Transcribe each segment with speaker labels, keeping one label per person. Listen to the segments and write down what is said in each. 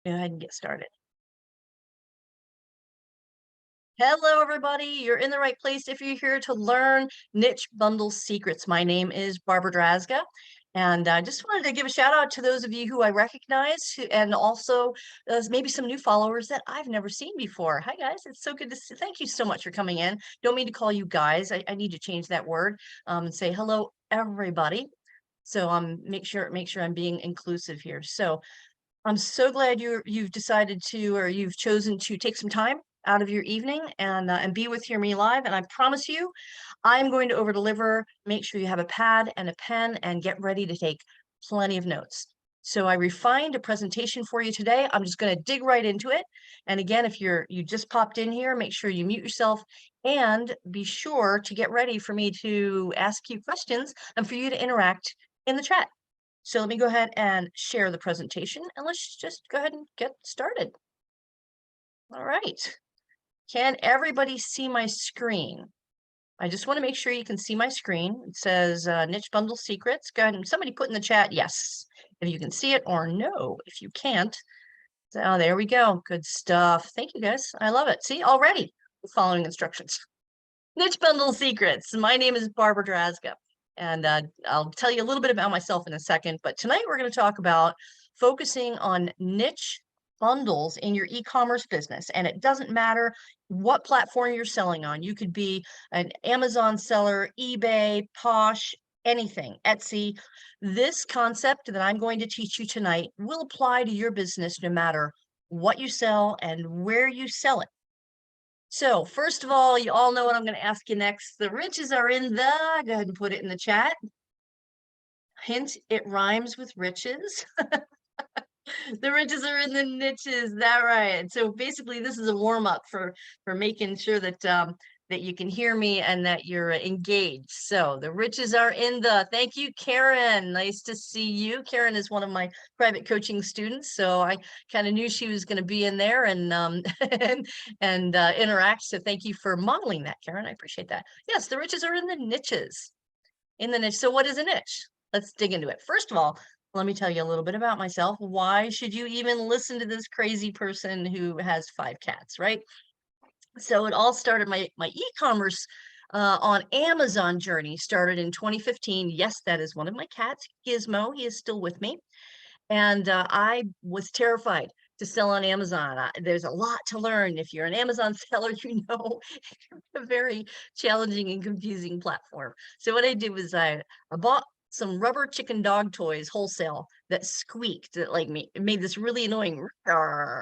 Speaker 1: Go ahead and get started. Hello, everybody. You're in the right place if you're here to learn niche bundle secrets. My name is Barbara Drazga, and I just wanted to give a shout out to those of you who I recognize, and also maybe some new followers that I've never seen before. Hi, guys. It's so good to see. Thank you so much for coming in. Don't mean to call you guys. I need to change that word and say hello, everybody. So make sure I'm being inclusive here. So I'm so glad you've decided to, or you've chosen to take some time out of your evening and be with me live. And I promise you, I'm going to over deliver. Make sure you have a pad and a pen and get ready to take plenty of notes. So I refined a presentation for you today. I'm just going to dig right into it. And again, if you just popped in here, make sure you mute yourself and be sure to get ready for me to ask you questions and for you to interact in the chat. So let me go ahead and share the presentation and let's just go ahead and get started. All right. Can everybody see my screen? I just want to make sure you can see my screen. It says niche bundle secrets. Go ahead and somebody put in the chat yes, if you can see it, or no, if you can't. So there we go. Good stuff. Thank you, guys. I love it. See, already following instructions. Niche bundle secrets. My name is Barbara Drazga. And I'll tell you a little bit about myself in a second, but tonight we're going to talk about focusing on niche bundles in your e-commerce business. And it doesn't matter what platform you're selling on. You could be an Amazon seller, eBay, Posh, anything, Etsy. This concept that I'm going to teach you tonight will apply to your business no matter what you sell and where you sell it. So first of all, you all know what I'm going to ask you next. The riches are in the, go ahead and put it in the chat. Hint, it rhymes with riches. The riches are in the niches, that right. So basically this is a warm-up for making sure that that you can hear me and that you're engaged. So the riches are in the, thank you, Karen. Nice to see you. Karen is one of my private coaching students. So I kind of knew she was going to be in there and and interact. So thank you for modeling that, Karen. I appreciate that. Yes, the riches are in the niches. In the niche. So what is a niche? Let's dig into it. First of all, let me tell you a little bit about myself. Why should you even listen to this crazy person who has 5 cats, right? So it all started, my e-commerce on Amazon journey started in 2015. Yes, that is one of my cats, Gizmo. He is still with me. And I was terrified to sell on Amazon. There's a lot to learn. If you're an Amazon seller, you know, it's a very challenging and confusing platform. So what I did was I bought some rubber chicken dog toys wholesale that squeaked, that like made this really annoying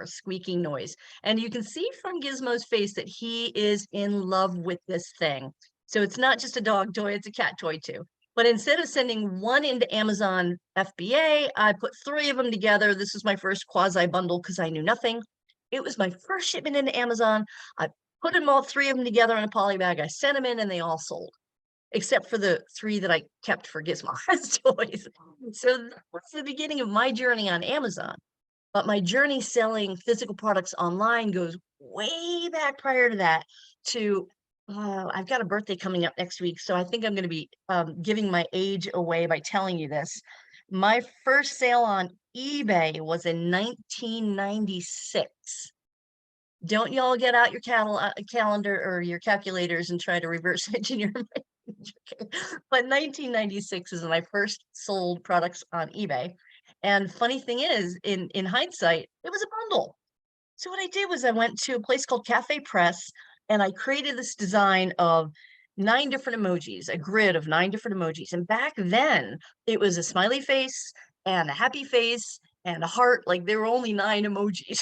Speaker 1: squeaking noise. And you can see from Gizmo's face that he is in love with this thing. So it's not just a dog toy, it's a cat toy too. But instead of sending one into Amazon FBA, I put 3 of them together. This was my first quasi bundle because I knew nothing. It was my first shipment into Amazon. I put them all 3 of them together in a poly bag. I sent them in and they all sold, except for the 3 that I kept for Gizmo's toys. So that's the beginning of my journey on Amazon. But my journey selling physical products online goes way back prior to that to I've got a birthday coming up next week, so I think I'm going to be giving my age away by telling you this. My first sale on eBay was in 1996. Don't y'all get out your calendar or your calculators and try to reverse engineer my but 1996 is when I first sold products on eBay. And funny thing is, in hindsight, it was a bundle. So what I did was I went to a place called Cafe Press and I created this design of 9 different emojis, a grid of 9 different emojis. And back then it was a smiley face and a happy face and a heart. Like there were only 9 emojis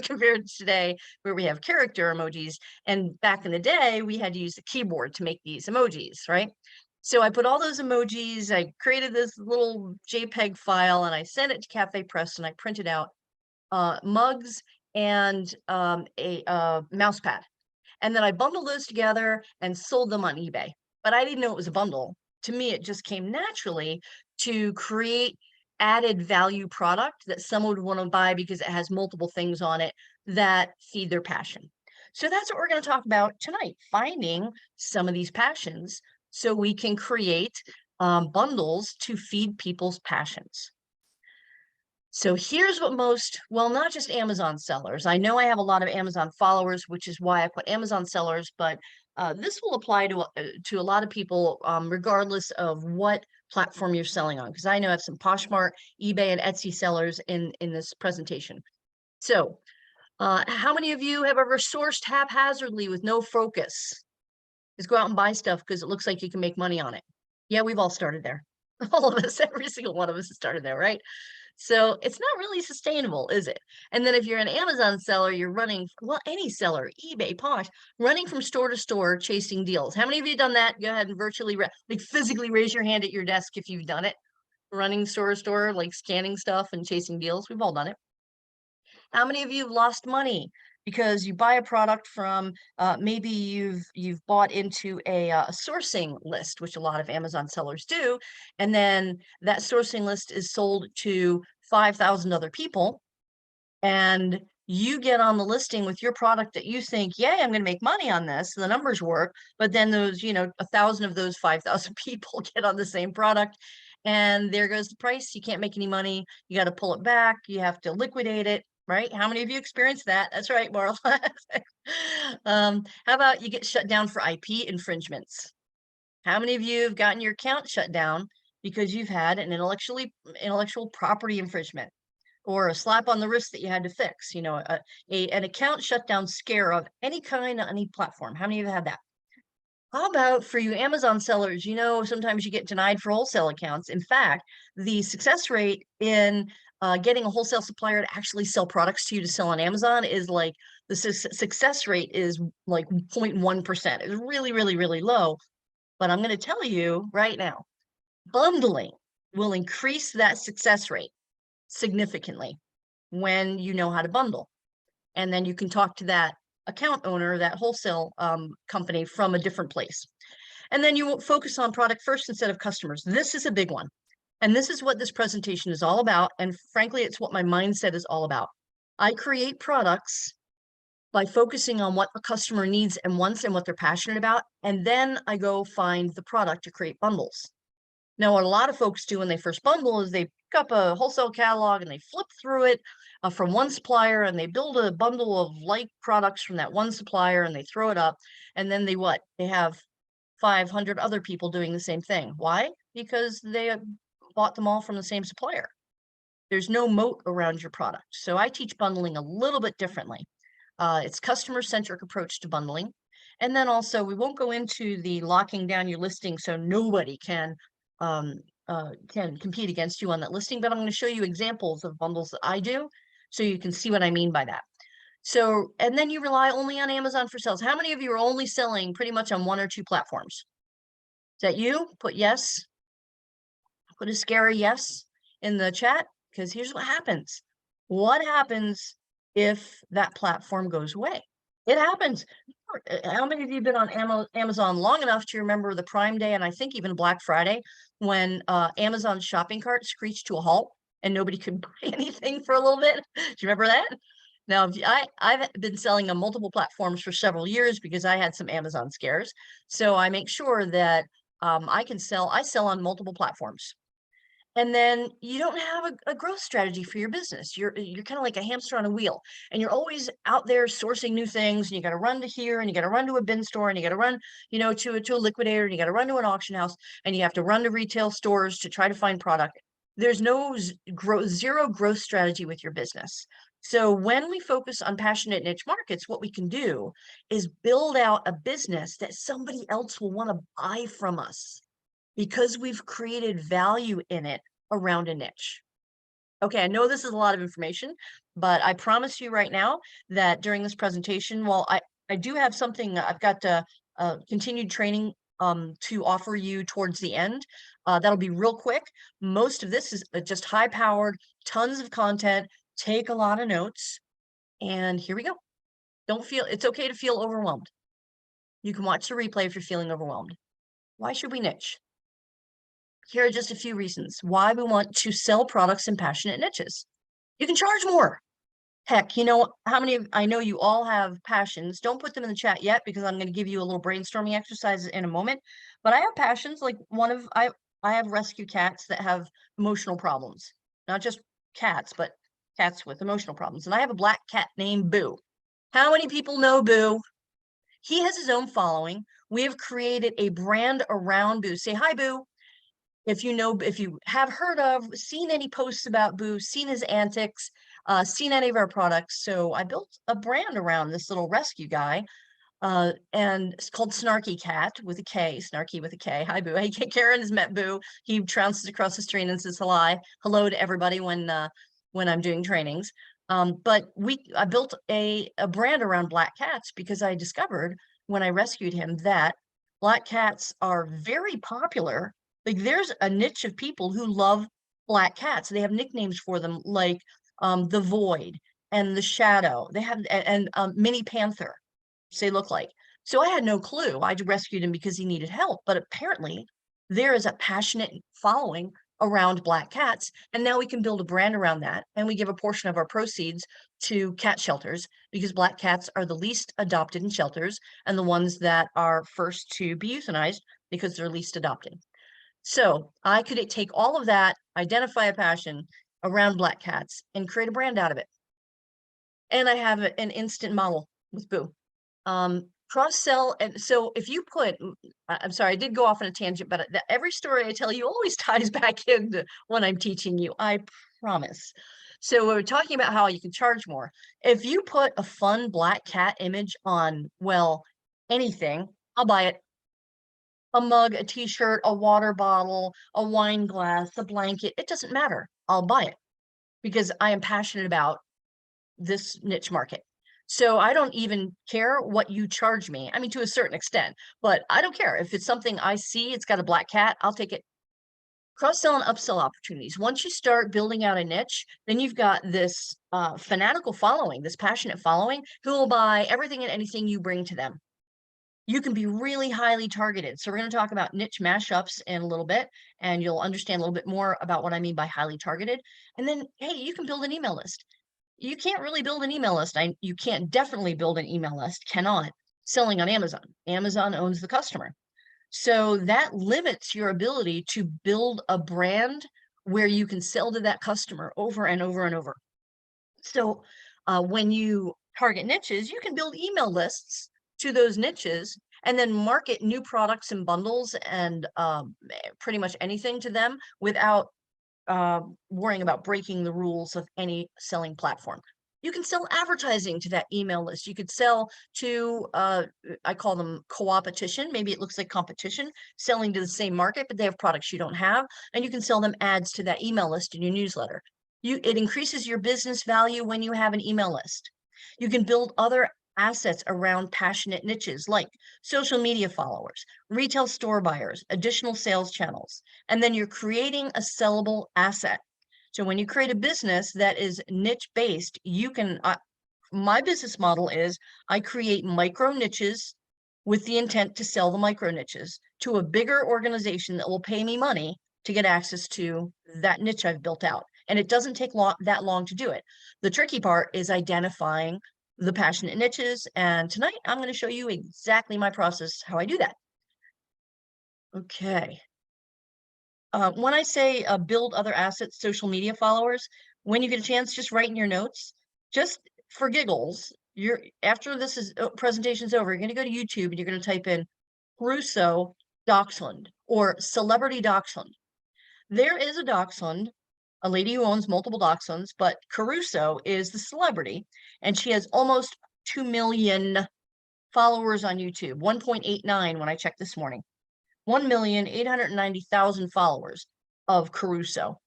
Speaker 1: compared to today where we have character emojis. And back in the day, we had to use the keyboard to make these emojis, right? So I put all those emojis, I created this little JPEG file and I sent it to Cafe Press and I printed out mugs and a mouse pad. And then I bundled those together and sold them on eBay. But I didn't know it was a bundle. To me, it just came naturally to create added value product that someone would want to buy because it has multiple things on it that feed their passion. So that's what we're going to talk about tonight, finding some of these passions so we can create bundles to feed people's passions. So here's what most, well, not just Amazon sellers. I know I have a lot of Amazon followers, which is why I put Amazon sellers, but this will apply to a lot of people, regardless of what platform you're selling on. Because I know I have some Poshmark, eBay, and Etsy sellers in this presentation. So, how many of you have ever sourced haphazardly with no focus? Just go out and buy stuff because it looks like you can make money on it. Yeah, we've all started there. All of us, every single one of us has started there, right? So it's not really sustainable, is it? And then if you're an Amazon seller, you're running, well, any seller, eBay, Posh, running from store to store, chasing deals. How many of you done that? Go ahead and virtually, like physically raise your hand at your desk if you've done it. Running store to store, like scanning stuff and chasing deals. We've all done it. How many of you have lost money because you buy a product from maybe you've bought into a sourcing list, which a lot of Amazon sellers do, and then that sourcing list is sold to 5,000 other people, and you get on the listing with your product that you think, yay, I'm going to make money on this. The numbers work, but then those, 1,000 of those 5,000 people get on the same product, and there goes the price. You can't make any money. You got to pull it back. You have to liquidate it. Right? How many of you experienced that? That's right, Marla. How about you get shut down for IP infringements? How many of you have gotten your account shut down because you've had an intellectual property infringement or a slap on the wrist that you had to fix? An account shutdown scare of any kind on any platform. How many of you have had that? How about for you Amazon sellers? Sometimes you get denied for wholesale accounts. In fact, the success rate in getting a wholesale supplier to actually sell products to you to sell on Amazon is like the success rate is like 0.1%. It's really, really, really low. But I'm going to tell you right now, bundling will increase that success rate significantly when you know how to bundle. And then you can talk to that account owner, that wholesale company from a different place. And then you will focus on product first instead of customers. This is a big one. And this is what this presentation is all about. And frankly, it's what my mindset is all about. I create products by focusing on what a customer needs and wants and what they're passionate about. And then I go find the product to create bundles. Now, what a lot of folks do when they first bundle is they pick up a wholesale catalog and they flip through it from one supplier and they build a bundle of like products from that one supplier and they throw it up. And then they what? They have 500 other people doing the same thing. Why? Because they bought them all from the same supplier. There's no moat around your product. So I teach bundling a little bit differently. It's customer-centric approach to bundling. And then also, we won't go into the locking down your listing so nobody can compete against you on that listing, but I'm going to show you examples of bundles that I do so you can see what I mean by that. So, and then you rely only on Amazon for sales. How many of you are only selling pretty much on one or two platforms? Is that you? Put yes. Put a scary yes in the chat, because here's what happens. What happens if that platform goes away? It happens. How many of you have been on Amazon long enough to remember the Prime Day and I think even Black Friday when Amazon's shopping cart screeched to a halt and nobody could buy anything for a little bit? Do you remember that? Now, I've been selling on multiple platforms for several years because I had some Amazon scares. So I make sure that I sell on multiple platforms. And then you don't have a growth strategy for your business. You're kind of like a hamster on a wheel, and you're always out there sourcing new things, and you got to run to here, and you got to run to a bin store, and you got to run, to a liquidator, and you got to run to an auction house, and you have to run to retail stores to try to find product. There's no zero growth strategy with your business. So when we focus on passionate niche markets, what we can do is build out a business that somebody else will want to buy from us, because we've created value in it around a niche. Okay, I know this is a lot of information, but I promise you right now that during this presentation, while I do have something, I've got continued training to offer you towards the end. That'll be real quick. Most of this is just high powered, tons of content, take a lot of notes, and here we go. It's okay to feel overwhelmed. You can watch the replay if you're feeling overwhelmed. Why should we niche? Here are just a few reasons why we want to sell products in passionate niches. You can charge more. Heck, I know you all have passions. Don't put them in the chat yet because I'm going to give you a little brainstorming exercise in a moment. But I have passions like I have rescue cats that have emotional problems, not just cats, but cats with emotional problems. And I have a black cat named Boo. How many people know Boo? He has his own following. We have created a brand around Boo. Say hi, Boo. If you have heard of, seen any posts about Boo, seen his antics, seen any of our products. So I built a brand around this little rescue guy. And it's called Snarky Cat with a K, Snarky with a K. Hi, Boo. Hey, Karen has met Boo. He trounces across the street and says hello to everybody when I'm doing trainings. But I built a brand around black cats because I discovered when I rescued him that black cats are very popular. Like there's a niche of people who love black cats. They have nicknames for them like the Void and the Shadow. They have and Mini Panther they look like. So I had no clue. I rescued him because he needed help. But apparently, there is a passionate following around black cats. And now we can build a brand around that. And we give a portion of our proceeds to cat shelters because black cats are the least adopted in shelters and the ones that are first to be euthanized because they're least adopted. So I could take all of that, identify a passion around black cats, and create a brand out of it. And I have an instant model with Boo. Cross sell. And so if you put, I'm sorry, I did go off on a tangent, but every story I tell you always ties back into what I'm teaching you. I promise. So we're talking about how you can charge more. If you put a fun black cat image on, well, anything, I'll buy it. A mug, a t-shirt, a water bottle, a wine glass, a blanket, it doesn't matter. I'll buy it because I am passionate about this niche market. So I don't even care what you charge me. I mean, to a certain extent, but I don't care. If it's something I see, it's got a black cat, I'll take it. Cross-sell and upsell opportunities. Once you start building out a niche, then you've got this fanatical following, this passionate following who will buy everything and anything you bring to them. You can be really highly targeted. So we're going to talk about niche mashups in a little bit, and you'll understand a little bit more about what I mean by highly targeted. And then, hey, you can build an email list. You can't really build an email list. You can't definitely build an email list, cannot, selling on Amazon. Amazon owns the customer. So that limits your ability to build a brand where you can sell to that customer over and over and over. So when you target niches, you can build email lists to those niches and then market new products and bundles and pretty much anything to them without worrying about breaking the rules of any selling platform. You can sell advertising to that email list. You could sell to, I call them co-opetition. Maybe it looks like competition, selling to the same market, but they have products you don't have. And you can sell them ads to that email list in your newsletter. It increases your business value when you have an email list. You can build other assets around passionate niches like social media followers, retail store buyers, additional sales channels, and then you're creating a sellable asset. So when you create a business that is niche based, you can, my business model is I create micro niches with the intent to sell the micro niches to a bigger organization that will pay me money to get access to that niche I've built out. And it doesn't take that long to do it. The tricky part is identifying the passionate niches. And tonight I'm going to show you exactly my process, how I do that. Okay. When I say build other assets, social media followers, when you get a chance, just write in your notes, just for giggles, after this presentation's over, you're going to go to YouTube and you're going to type in Caruso Dachshund or Celebrity Dachshund. There is a dachshund, a lady who owns multiple dachshunds, but Caruso is the celebrity, and she has almost 2 million followers on YouTube, 1.89 when I checked this morning. 1,890,000 followers of Caruso.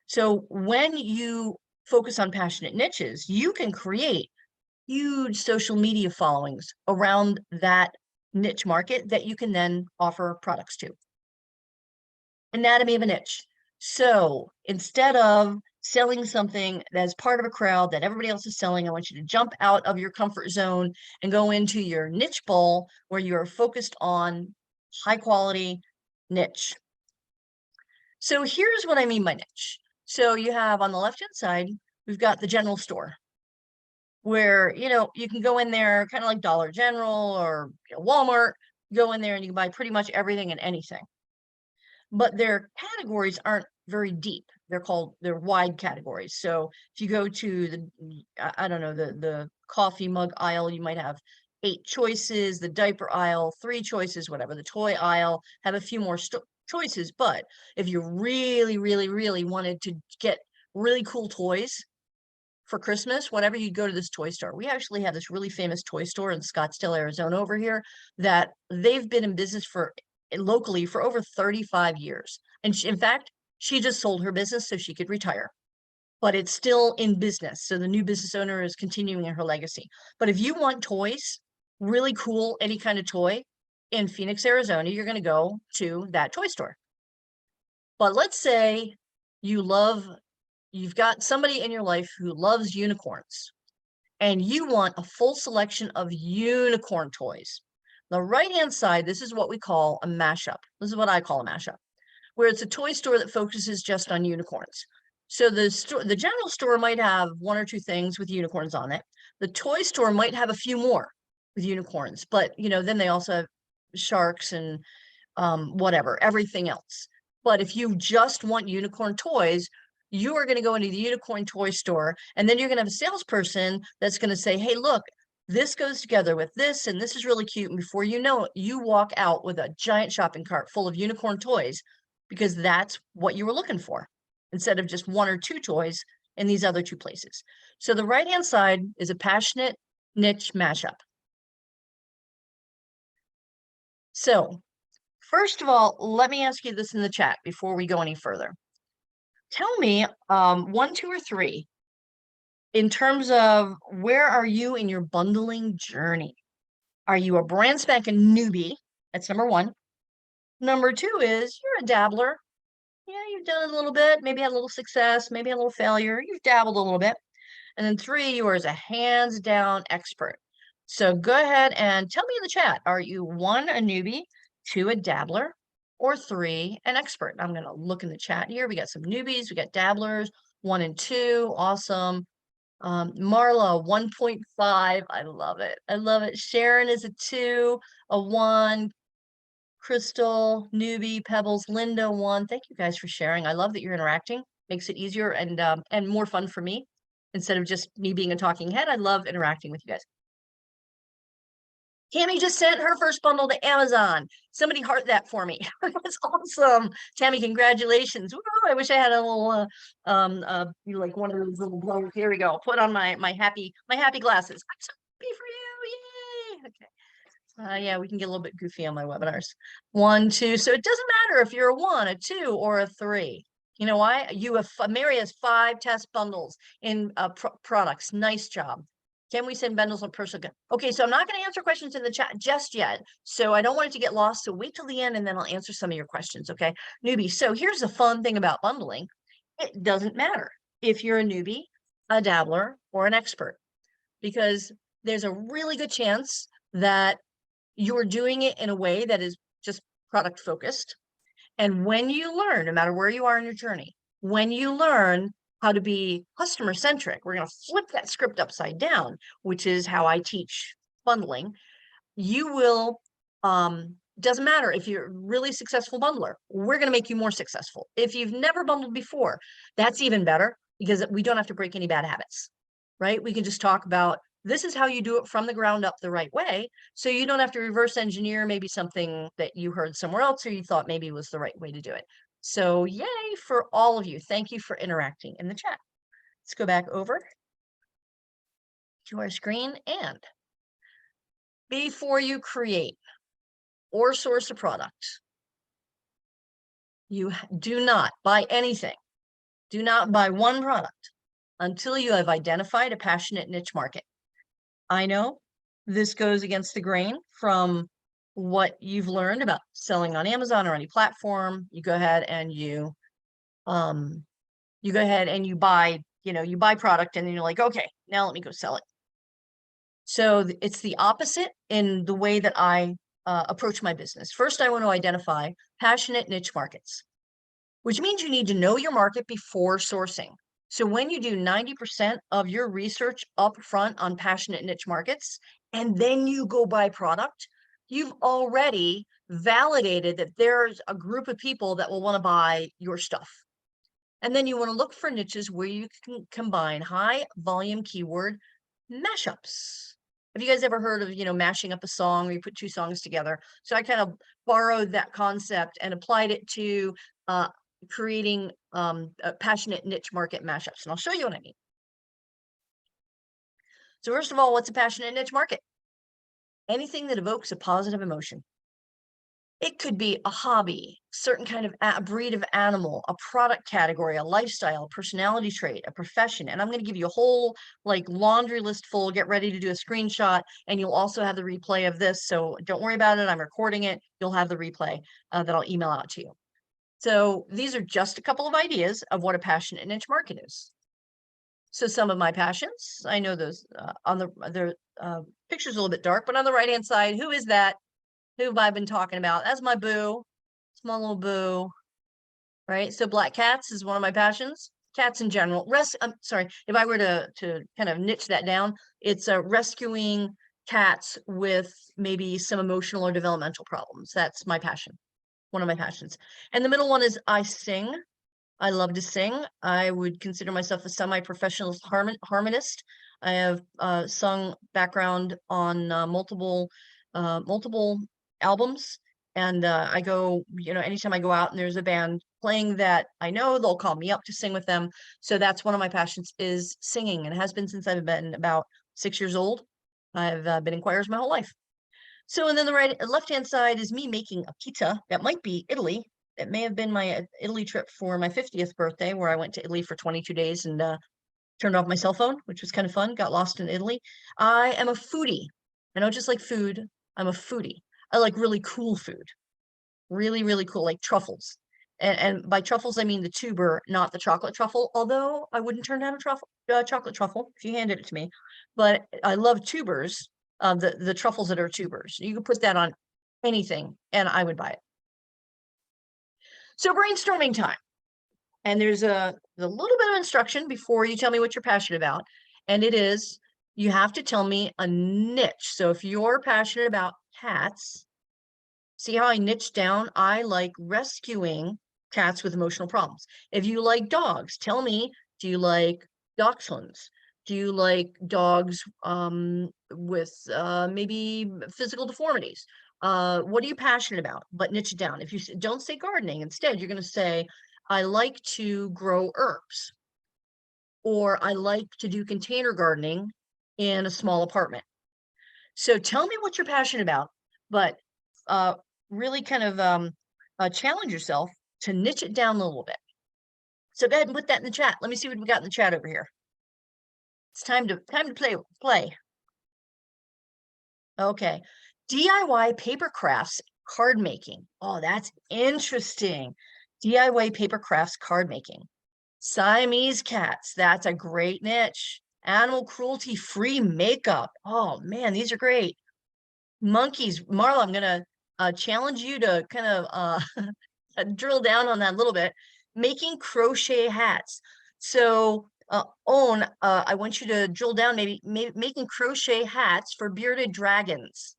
Speaker 1: So when you focus on passionate niches, you can create huge social media followings around that niche market that you can then offer products to. Anatomy of a niche. So instead of selling something that's part of a crowd that everybody else is selling, I want you to jump out of your comfort zone and go into your niche bowl where you're focused on high quality niche. So here's what I mean by niche. So you have on the left-hand side, we've got the general store where, you can go in there kind of like Dollar General or Walmart, go in there and you can buy pretty much everything and anything. but their categories aren't very deep. They're wide categories. So if you go to I don't know, the coffee mug aisle, you might have 8 choices, the diaper aisle, 3 choices, whatever. The toy aisle have a few more choices. But if you really, really, really wanted to get really cool toys for Christmas, whenever you go to this toy store, we actually have this really famous toy store in Scottsdale, Arizona over here that they've been in business for locally for over 35 years. And in fact, she just sold her business so she could retire, but it's still in business. So the new business owner is continuing her legacy. But if you want toys, really cool, any kind of toy in Phoenix, Arizona, you're going to go to that toy store. But let's say you've got somebody in your life who loves unicorns and you want a full selection of unicorn toys. The right-hand side, this is what we call a mashup. This is what I call a mashup, where it's a toy store that focuses just on unicorns. So the general store might have 1 or 2 things with unicorns on it. The toy store might have a few more with unicorns, but then they also have sharks and whatever, everything else. But if you just want unicorn toys, you are going to go into the unicorn toy store, and then you're going to have a salesperson that's going to say, hey, look, this goes together with this, and this is really cute. And before you know it, you walk out with a giant shopping cart full of unicorn toys because that's what you were looking for, instead of just 1 or 2 toys in these other 2 places. So the right-hand side is a passionate niche mashup. So first of all, let me ask you this in the chat before we go any further. Tell me 1, 2, or 3 in terms of where are you in your bundling journey? Are you a brand spanking newbie? That's number 1. Number 2 is you're a dabbler. Yeah, you've done it a little bit, maybe had a little success, maybe a little failure. You've dabbled a little bit. And then 3, you are as a hands down expert. So go ahead and tell me in the chat, are you 1, a newbie, 2, a dabbler, or 3, an expert? I'm going to look in the chat here. We got some newbies, we got dabblers, 1 and 2. Awesome. Marla, 1.5. I love it. I love it. Sharon is a 2, a 1. Crystal, newbie, Pebbles, Linda, 1. Thank you guys for sharing. I love that you're interacting. Makes it easier and more fun for me. Instead of just me being a talking head, I love interacting with you guys. Tammy just sent her first bundle to Amazon. Somebody heart that for me. That's awesome. Tammy, congratulations. Woo, I wish I had a little like one of those little blowers. Here we go. Put on my happy glasses. I'm so happy for you. Yay. Okay. Yeah, we can get a little bit goofy on my webinars. 1, 2. So it doesn't matter if you're a 1, a 2, or a 3. You know why? Mary has 5 test bundles in products. Nice job. Can we send bundles on personal? Okay, so I'm not going to answer questions in the chat just yet. So I don't want it to get lost. So wait till the end and then I'll answer some of your questions. Okay, newbie. So here's the fun thing about bundling. It doesn't matter if you're a newbie, a dabbler, or an expert, because there's a really good chance that you're doing it in a way that is just product focused. And when you learn, no matter where you are in your journey, when you learn how to be customer centric, we're going to flip that script upside down, which is how I teach bundling. You will, doesn't matter if you're a really successful bundler, we're going to make you more successful. If you've never bundled before, that's even better because we don't have to break any bad habits, right? We can just talk about this is how you do it from the ground up the right way. So you don't have to reverse engineer maybe something that you heard somewhere else or you thought maybe was the right way to do it. So yay for all of you. Thank you for interacting in the chat. Let's go back over to our screen. And before you create or source a product, you do not buy anything. Do not buy one product until you have identified a passionate niche market. I know this goes against the grain from what you've learned about selling on Amazon or any platform. You go ahead and you buy, you buy product and then you're like, okay, now let me go sell it. So it's the opposite in the way that I approach my business. First, I want to identify passionate niche markets, which means you need to know your market before sourcing. So when you do 90% of your research up front on passionate niche markets, and then you go buy product, you've already validated that there's a group of people that will want to buy your stuff. And then you want to look for niches where you can combine high volume keyword mashups. Have you guys ever heard of, mashing up a song, where you put two songs together? So I kind of borrowed that concept and applied it to creating passionate niche market mashups. And I'll show you what I mean. So first of all, what's a passionate niche market? Anything that evokes a positive emotion. It could be a hobby, certain kind of breed of animal, a product category, a lifestyle, a personality trait, a profession. And I'm going to give you a whole like laundry list full. Get ready to do a screenshot, and you'll also have the replay of this. So don't worry about it. I'm recording it. You'll have the replay that I'll email out to you. So these are just a couple of ideas of what a passionate niche market is. So some of my passions, I know those on the picture's a little bit dark, but on the right-hand side, who is that? Who have I been talking about? That's my boo, small little boo, right? So black cats is one of my passions. Cats in general. I'm sorry, if I were to kind of niche that down, it's rescuing cats with maybe some emotional or developmental problems. That's my passion, one of my passions. And the middle one is I sing. I love to sing. I would consider myself a semi-professional harmonist. I have sung background on multiple albums, and I go, anytime I go out and there's a band playing that I know, they'll call me up to sing with them. So that's one of my passions, is singing, and it has been since I've been about 6 years old. I've been in choirs my whole life. So, and then the left-hand side is me making a pizza that might be Italy. It may have been my Italy trip for my 50th birthday, where I went to Italy for 22 days and turned off my cell phone, which was kind of fun, got lost in Italy. I am a foodie. I don't just like food, I'm a foodie. I like really cool food, really, really cool, like truffles. And by truffles, I mean the tuber, not the chocolate truffle, although I wouldn't turn down a chocolate truffle if you handed it to me. But I love tubers, the truffles that are tubers. You could put that on anything and I would buy it. So brainstorming time. And there's a little bit of instruction before you tell me what you're passionate about. And it is, you have to tell me a niche. So if you're passionate about cats, see how I niche down? I like rescuing cats with emotional problems. If you like dogs, tell me, do you like dachshunds? Do you like dogs with maybe physical deformities? What are you passionate about? But niche it down. If you don't say gardening, instead, you're going to say, I like to grow herbs, or I like to do container gardening in a small apartment. So tell me what you're passionate about, but really kind of challenge yourself to niche it down a little bit. So go ahead and put that in the chat. Let me see what we got in the chat over here. It's time to play. Okay. DIY paper crafts card making. Oh, that's interesting. DIY paper crafts card making. Siamese cats. That's a great niche. Animal cruelty free makeup. Oh man, these are great. Monkeys. Marla, I'm gonna challenge you to kind of drill down on that a little bit. Making crochet hats. So I want you to drill down, maybe making crochet hats for bearded dragons,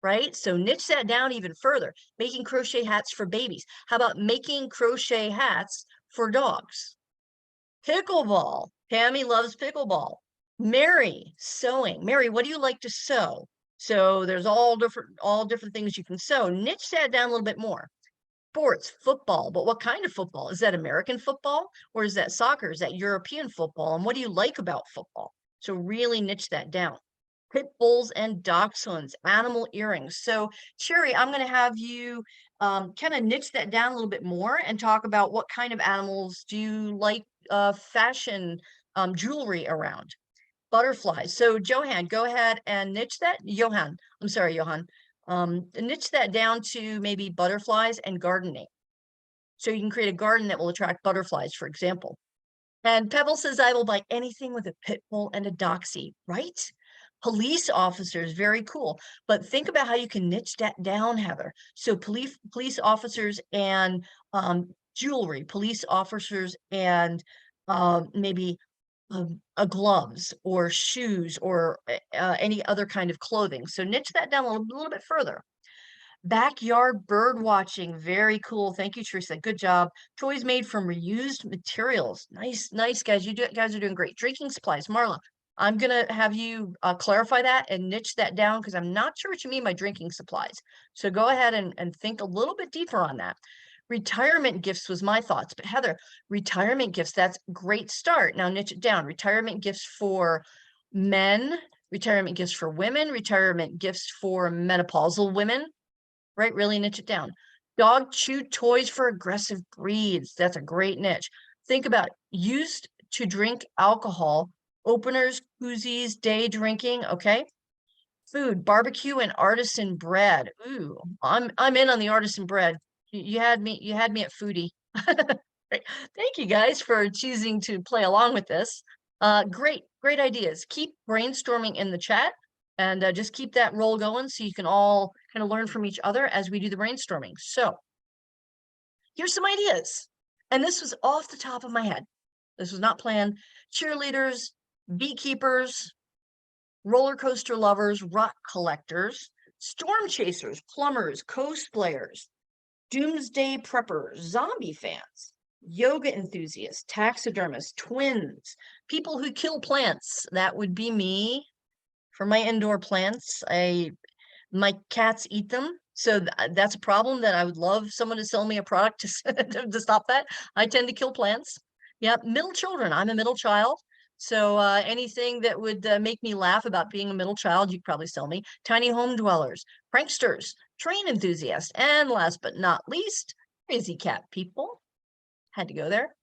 Speaker 1: right? So niche that down even further. Making crochet hats for babies. How about making crochet hats for dogs? Pickleball. Pammy loves pickleball. Mary, sewing. Mary, what do you like to sew? So there's all different things you can sew. Niche that down a little bit more. Sports, football, but what kind of football? Is that American football, or is that soccer? Is that European football? And what do you like about football? So really niche that down. Pit bulls and dachshunds, animal earrings. So Sherry, I'm going to have you kind of niche that down a little bit more and talk about what kind of animals do you like fashion jewelry around. Butterflies. So Johan, go ahead and niche that. Johan, I'm sorry, Johan. Niche that down to maybe butterflies and gardening. So you can create a garden that will attract butterflies, for example. And Pebble says, I will buy anything with a pit bull and a doxy, right? Police officers, very cool. But think about how you can niche that down, Heather. So police officers and jewelry, police officers and maybe gloves or shoes or any other kind of clothing. So niche that down a little bit further. Backyard bird watching, very cool. Thank you, Teresa. Good job. Toys made from reused materials. Nice, nice, guys. Guys are doing great. Drinking supplies, Marla. I'm gonna have you clarify that and niche that down because I'm not sure what you mean by drinking supplies. So go ahead and think a little bit deeper on that. Retirement gifts was my thoughts, but Heather, retirement gifts, that's a great start. Now niche it down. Retirement gifts for men, retirement gifts for women, retirement gifts for menopausal women, right? Really niche it down. Dog chew toys for aggressive breeds. That's a great niche. Think about used to drink alcohol, openers, koozies, day drinking. Okay. Food, barbecue and artisan bread. Ooh, I'm in on the artisan bread. You had me at foodie. Great. Thank you guys for choosing to play along with this. Great ideas. Keep brainstorming in the chat and just keep that roll going so you can all kind of learn from each other as we do the brainstorming. So here's some ideas. And this was off the top of my head. This was not planned. Cheerleaders, beekeepers, roller coaster lovers, rock collectors, storm chasers, plumbers, cosplayers, doomsday preppers, zombie fans, yoga enthusiasts, taxidermists, twins, people who kill plants. That would be me. For my indoor plants, my cats eat them. So that's a problem that I would love someone to sell me a product to stop that. I tend to kill plants. Yeah, middle children. I'm a middle child. So anything that would make me laugh about being a middle child, you could probably sell me. Tiny home dwellers, pranksters, train enthusiasts, and last but not least, crazy cat people. Had to go there.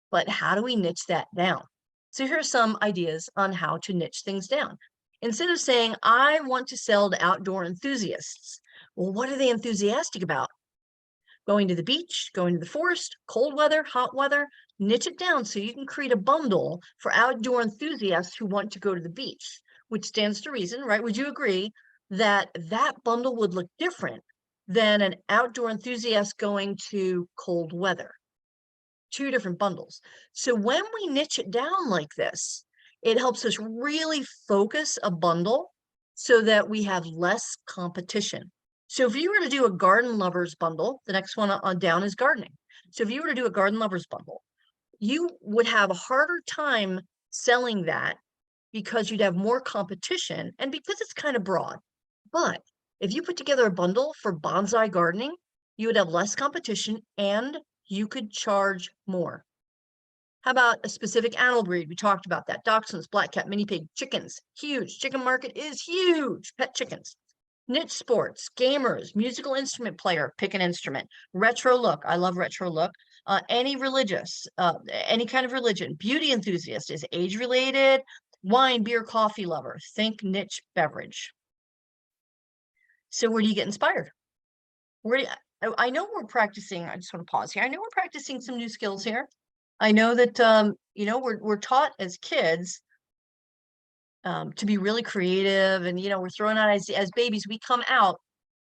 Speaker 1: But how do we niche that down? So here are some ideas on how to niche things down. Instead of saying, I want to sell to outdoor enthusiasts. Well, what are they enthusiastic about? Going to the beach, going to the forest, cold weather, hot weather, niche it down so you can create a bundle for outdoor enthusiasts who want to go to the beach, which stands to reason, right? Would you agree that that bundle would look different than an outdoor enthusiast going to cold weather? Two different bundles. So when we niche it down like this, it helps us really focus a bundle so that we have less competition. So if you were to do a garden lovers bundle, the next one on down is gardening. So if you were to do a garden lovers bundle, you would have a harder time selling that because you'd have more competition and because it's kind of broad. But if you put together a bundle for bonsai gardening, you would have less competition and you could charge more. How about a specific animal breed? We talked about that. Dachshunds, black cat, mini pig, chickens, huge. Chicken market is huge. Pet chickens. Niche sports, gamers, musical instrument player, pick an instrument. Retro look, I love retro look. Any religious, any kind of religion. Beauty enthusiast is age related. Wine, beer, coffee lover. Think niche beverage. So where do you get inspired? Where do you, I know we're practicing. I just want to pause here. I know we're practicing some new skills here. I know that you know, we're taught as kids to be really creative, and you know, we're thrown out as babies. We come out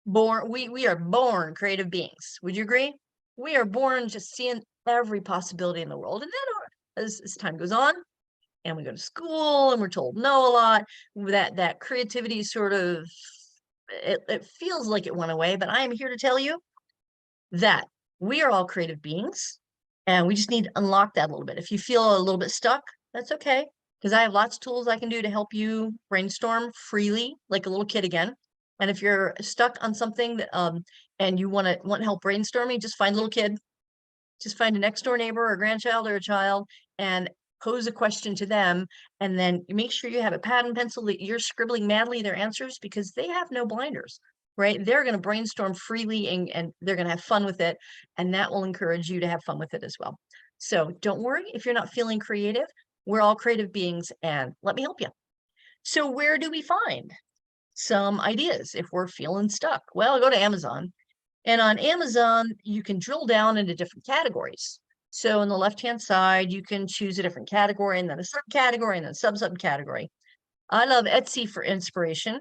Speaker 1: born. We are born creative beings. Would you agree? We are born just seeing every possibility in the world, and then as time goes on, and we go to school, and we're told no a lot. That creativity sort of it feels like it went away. But I am here to tell you that we are all creative beings and we just need to unlock that a little bit. If you feel a little bit stuck, that's okay. Because I have lots of tools I can do to help you brainstorm freely, like a little kid again. And if you're stuck on something that, and you want help brainstorming, just find a little kid, just find a next door neighbor or a grandchild or a child and pose a question to them. And then make sure you have a pad and pencil that you're scribbling madly their answers because they have no blinders. Right? They're going to brainstorm freely and they're going to have fun with it. And that will encourage you to have fun with it as well. So don't worry if you're not feeling creative. We're all creative beings and let me help you. So where do we find some ideas if we're feeling stuck? Well, go to Amazon. And on Amazon, you can drill down into different categories. So on the left-hand side, you can choose a different category and then a subcategory and then subcategory. I love Etsy for inspiration.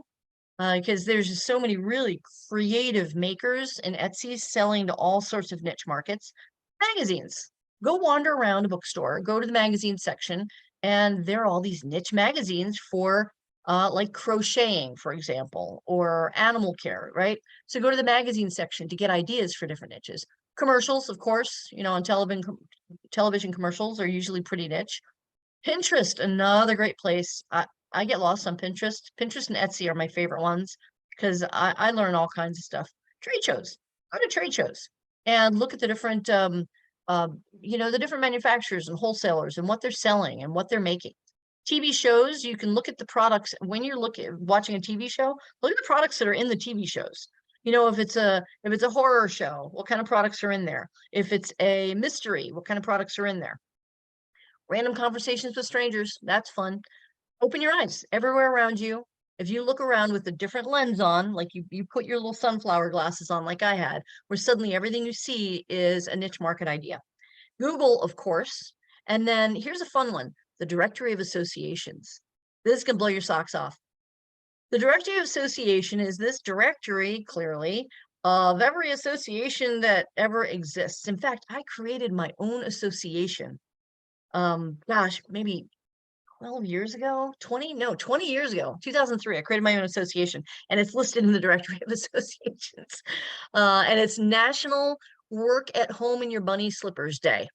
Speaker 1: Because there's just so many really creative makers in Etsy selling to all sorts of niche markets. Magazines. Go wander around a bookstore, go to the magazine section, and there are all these niche magazines for like crocheting, for example, or animal care, right? So go to the magazine section to get ideas for different niches. Commercials, of course, you know, on television commercials are usually pretty niche. Pinterest, another great place. I get lost on Pinterest. Pinterest and Etsy are my favorite ones because I learn all kinds of stuff. Trade shows. Go to trade shows and look at the different you know, the different manufacturers and wholesalers and what they're selling and what they're making. TV shows, you can look at the products when you're watching a TV show, look at the products that are in the TV shows. You know, if it's a horror show, what kind of products are in there? If it's a mystery, what kind of products are in there? Random conversations with strangers, that's fun. Open your eyes everywhere around you. If you look around with a different lens on, like you put your little sunflower glasses on like I had, where suddenly everything you see is a niche market idea. Google, of course. And then here's a fun one, the directory of associations. This can blow your socks off. The directory of association is this directory, clearly, of every association that ever exists. In fact, I created my own association. Gosh, maybe 12 years ago, 20 years ago, 2003, I created my own association and it's listed in the directory of associations. And it's National Work at Home in Your Bunny Slippers Day, in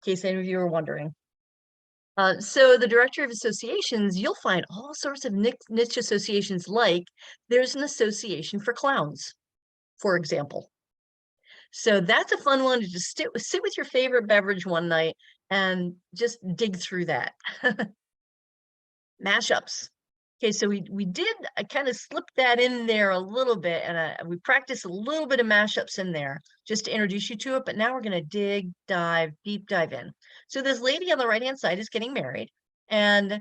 Speaker 1: case any of you are wondering. So the directory of associations, you'll find all sorts of niche associations, like there's an association for clowns, for example. So that's a fun one to just sit with your favorite beverage one night and just dig through that. Mashups. Okay, so I kind of slipped that in there a little bit, and we practiced a little bit of mashups in there just to introduce you to it, but now we're going to deep dive in. So this lady on the right-hand side is getting married, and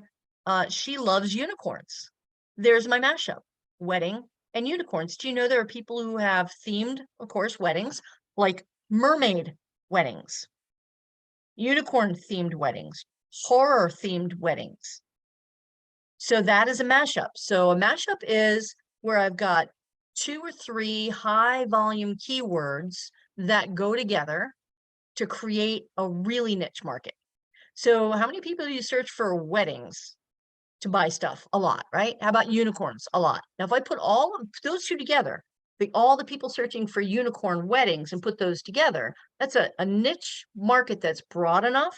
Speaker 1: she loves unicorns. There's my mashup, wedding and unicorns. Do you know there are people who have themed, of course, weddings, like mermaid weddings, unicorn-themed weddings, horror-themed weddings. So that is a mashup. So a mashup is where I've got 2 or 3 high volume keywords that go together to create a really niche market. So how many people do you search for weddings to buy stuff? A lot, right? How about unicorns? A lot. Now, if I put all of those two together, all the people searching for unicorn weddings and put those together, that's a niche market that's broad enough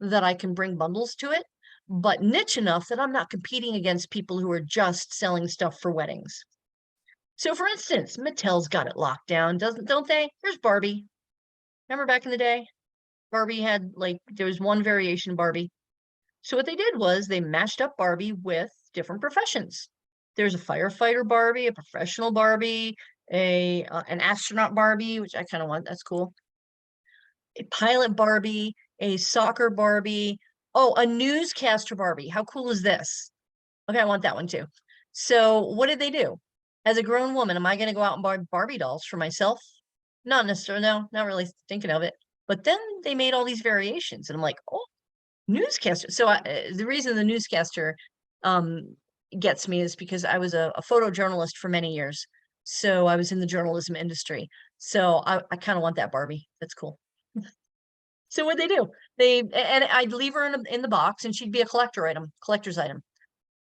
Speaker 1: that I can bring bundles to it, but niche enough that I'm not competing against people who are just selling stuff for weddings. So for instance, Mattel's got it locked down, don't they? Here's Barbie. Remember back in the day? Barbie had, like, there was one variation Barbie. So what they did was they mashed up Barbie with different professions. There's a firefighter Barbie, a professional Barbie, an astronaut Barbie, which I kind of want, that's cool. A pilot Barbie, a soccer Barbie, oh, a newscaster Barbie. How cool is this? Okay, I want that one too. So what did they do? As a grown woman, am I going to go out and buy Barbie dolls for myself? Not necessarily, no, not really thinking of it. But then they made all these variations, and I'm like, oh, newscaster. So the reason the newscaster gets me is because I was a photojournalist for many years. So I was in the journalism industry. So I kind of want that Barbie. That's cool. So what they do, and I'd leave her in the box, and she'd be a collector's item.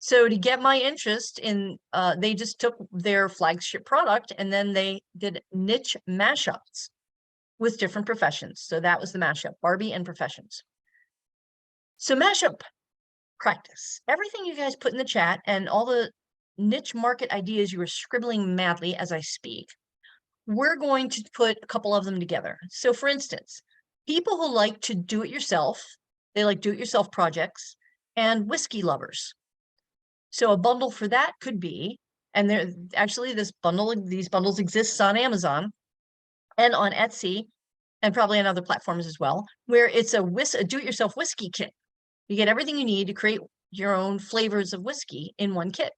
Speaker 1: So to get my interest in, they just took their flagship product and then they did niche mashups with different professions. So that was the mashup, Barbie and professions. So mashup practice, everything you guys put in the chat and all the niche market ideas you were scribbling madly as I speak, we're going to put a couple of them together. So for instance, people who like to do it yourself, they like do-it-yourself projects, and whiskey lovers. So a bundle for that could be, and there actually these bundles exist on Amazon and on Etsy and probably on other platforms as well, where it's a do-it-yourself whiskey kit. You get everything you need to create your own flavors of whiskey in one kit.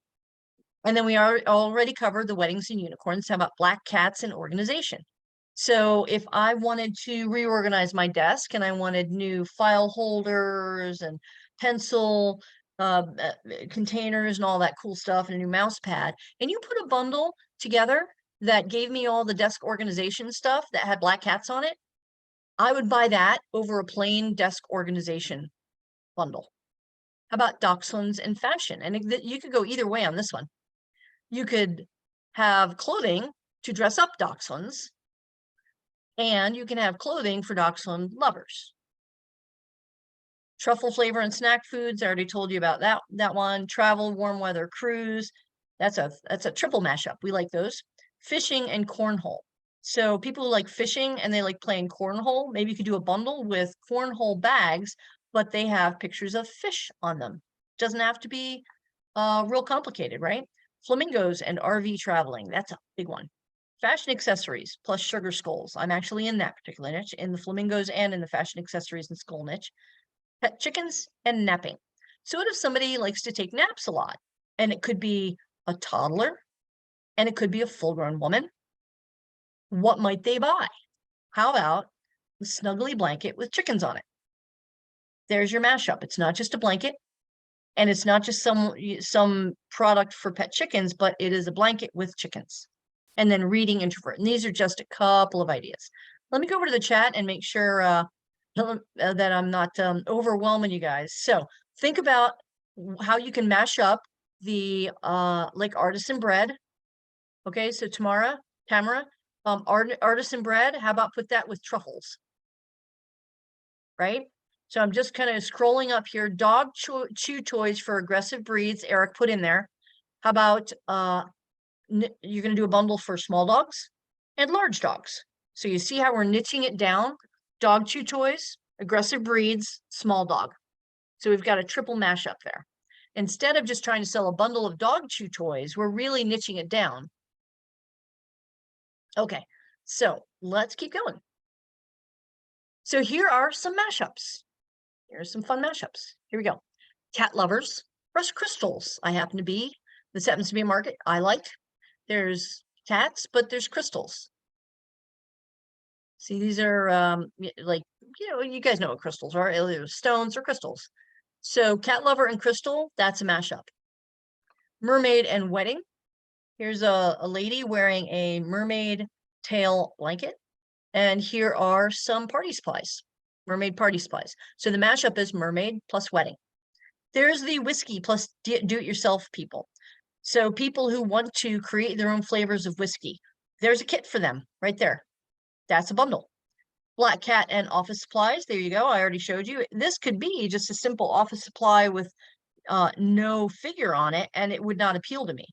Speaker 1: And then we already covered the weddings and unicorns. How about black cats and organization? So if I wanted to reorganize my desk and I wanted new file holders and pencil containers and all that cool stuff and a new mouse pad, and you put a bundle together that gave me all the desk organization stuff that had black cats on it, I would buy that over a plain desk organization bundle. How about dachshunds and fashion? And you could go either way on this one. You could have clothing to dress up dachshunds, and you can have clothing for dachshund lovers. Truffle flavor and snack foods. I already told you about that one. Travel, warm weather, cruise. That's a triple mashup. We like those. Fishing and cornhole. So people who like fishing and they like playing cornhole, maybe you could do a bundle with cornhole bags, but they have pictures of fish on them. Doesn't have to be real complicated, right? Flamingos and RV traveling. That's a big one. Fashion accessories plus sugar skulls. I'm actually in that particular niche, in the flamingos and in the fashion accessories and skull niche. Pet chickens and napping. So what if somebody likes to take naps a lot? And it could be a toddler and it could be a full-grown woman. What might they buy? How about a snuggly blanket with chickens on it? There's your mashup. It's not just a blanket, and it's not just some product for pet chickens, but it is a blanket with chickens. And then reading introvert. And these are just a couple of ideas. Let me go over to the chat and make sure that I'm not overwhelming you guys. So think about how you can mash up the like artisan bread. Okay, so Tamara, artisan bread, how about put that with truffles? Right? So I'm just kind of scrolling up here. Dog chew toys for aggressive breeds. Eric put in there. How about you're going to do a bundle for small dogs and large dogs. So you see how we're niching it down. Dog chew toys, aggressive breeds, small dog. So we've got a triple mashup there. Instead of just trying to sell a bundle of dog chew toys, we're really niching it down. Okay, so let's keep going. So here are some mashups. Here's some fun mashups. Here we go. Cat lovers, brush crystals. I happen to be, this happens to be a market I like. There's cats, but there's crystals. See, these are like, you guys know what crystals are, either stones or crystals. So cat lover and crystal, that's a mashup. Mermaid and wedding. Here's a lady wearing a mermaid tail blanket. And here are some party supplies, mermaid party supplies. So the mashup is mermaid plus wedding. There's the whiskey plus do-it-yourself people. So people who want to create their own flavors of whiskey, there's a kit for them right there. That's a bundle. Black cat and office supplies. There you go. I already showed you. This could be just a simple office supply with no figure on it, and it would not appeal to me.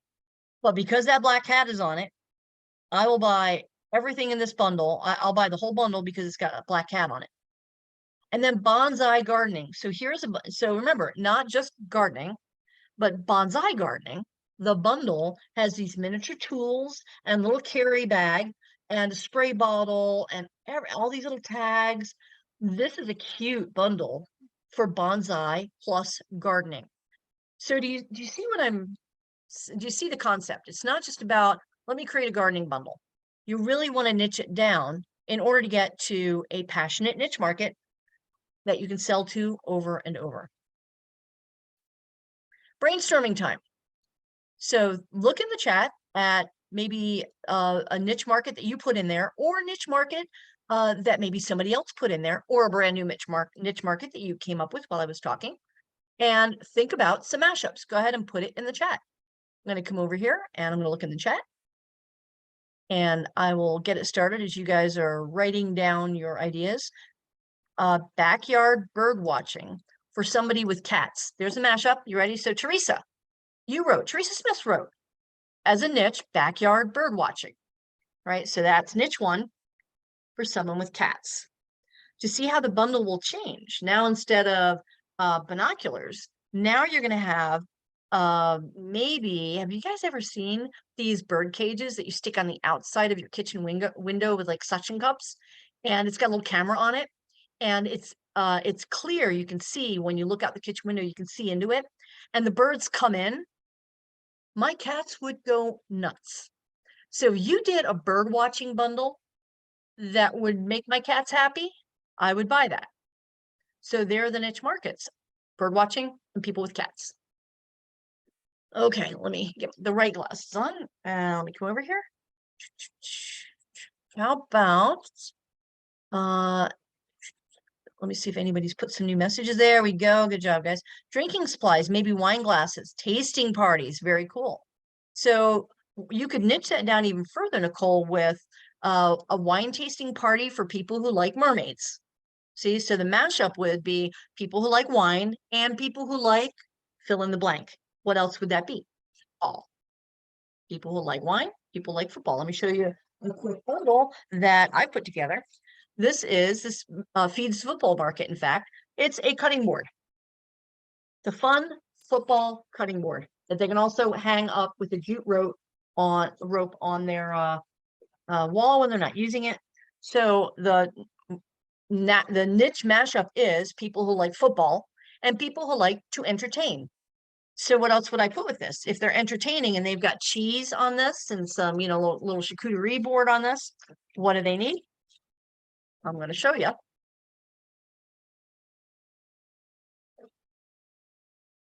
Speaker 1: But because that black cat is on it, I will buy everything in this bundle. I'll buy the whole bundle because it's got a black cat on it. And then bonsai gardening. So so remember, not just gardening, but bonsai gardening. The bundle has these miniature tools and little carry bag and a spray bottle and all these little tags. This is a cute bundle for bonsai plus gardening. So do you see do you see the concept? It's not just about, let me create a gardening bundle. You really want to niche it down in order to get to a passionate niche market that you can sell to over and over. Brainstorming time. So look in the chat at maybe a niche market that you put in there, or a niche market that maybe somebody else put in there, or a brand new niche market that you came up with while I was talking. And think about some mashups. Go ahead and put it in the chat. I'm going to come over here and I'm going to look in the chat. And I will get it started as you guys are writing down your ideas. Backyard bird watching for somebody with cats. There's a mashup. You ready? So Teresa Smith wrote, as a niche, backyard bird watching, right? So that's niche one for someone with cats. To see how the bundle will change. Now, instead of binoculars, now you're going to have maybe, have you guys ever seen these bird cages that you stick on the outside of your kitchen window with like suction cups? And it's got a little camera on it, and it's clear. You can see when you look out the kitchen window, you can see into it, and the birds come in. My cats would go nuts. So if you did a bird watching bundle that would make my cats happy, I would buy that. So they're the niche markets, bird watching and people with cats. Okay, let me get the right glasses on. Let me come over here. How about let me see if anybody's put some new messages. There we go. Good job, guys. Drinking supplies, maybe wine glasses, tasting parties. Very cool. So you could niche that down even further, Nicole, with a wine tasting party for people who like mermaids. See, so the mashup would be people who like wine and people who like fill in the blank. What else would that be? All people who like wine, people like football. Let me show you a quick bundle that I put together. This feeds football market. In fact, it's a cutting board. The fun football cutting board that they can also hang up with a jute rope on their wall when they're not using it. So the niche mashup is people who like football and people who like to entertain. So what else would I put with this? If they're entertaining and they've got cheese on this and some, little charcuterie board on this, what do they need? I'm going to show you.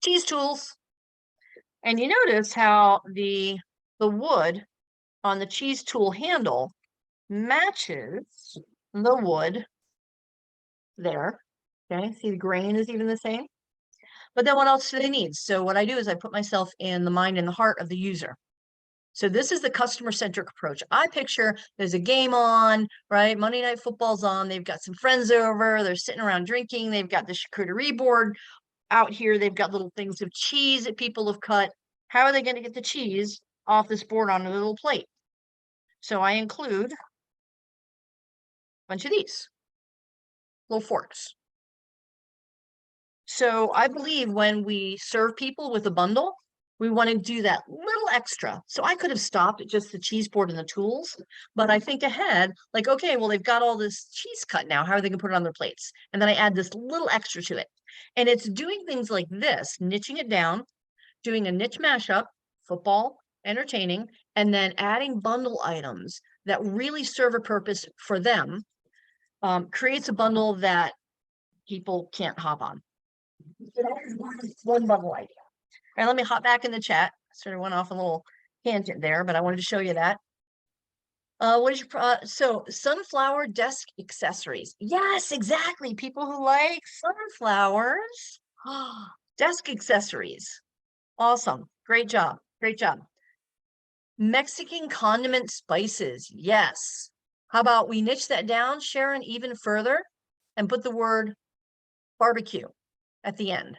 Speaker 1: Cheese tools. And you notice how the wood on the cheese tool handle matches the wood there. Okay, see the grain is even the same. But then what else do they need? So what I do is I put myself in the mind and the heart of the user. So this is the customer-centric approach. I picture there's a game on, right? Monday Night Football's on. They've got some friends over. They're sitting around drinking. They've got the charcuterie board out here. They've got little things of cheese that people have cut. How are they going to get the cheese off this board on a little plate? So I include a bunch of these little forks. So I believe when we serve people with a bundle, we want to do that little extra. So I could have stopped at just the cheese board and the tools, but I think ahead, like, okay, well, they've got all this cheese cut now. How are they going to put it on their plates? And then I add this little extra to it. And it's doing things like this, niching it down, doing a niche mashup, football, entertaining, and then adding bundle items that really serve a purpose for them, creates a bundle that people can't hop on. So that's one bundle idea. All right, let me hop back in the chat. Sort of went off a little tangent there, but I wanted to show you that. What is your so sunflower desk accessories? Yes, exactly. People who like sunflowers, desk accessories. Awesome. Great job. Great job. Mexican condiment spices. Yes. How about we niche that down, Sharon, even further and put the word barbecue at the end.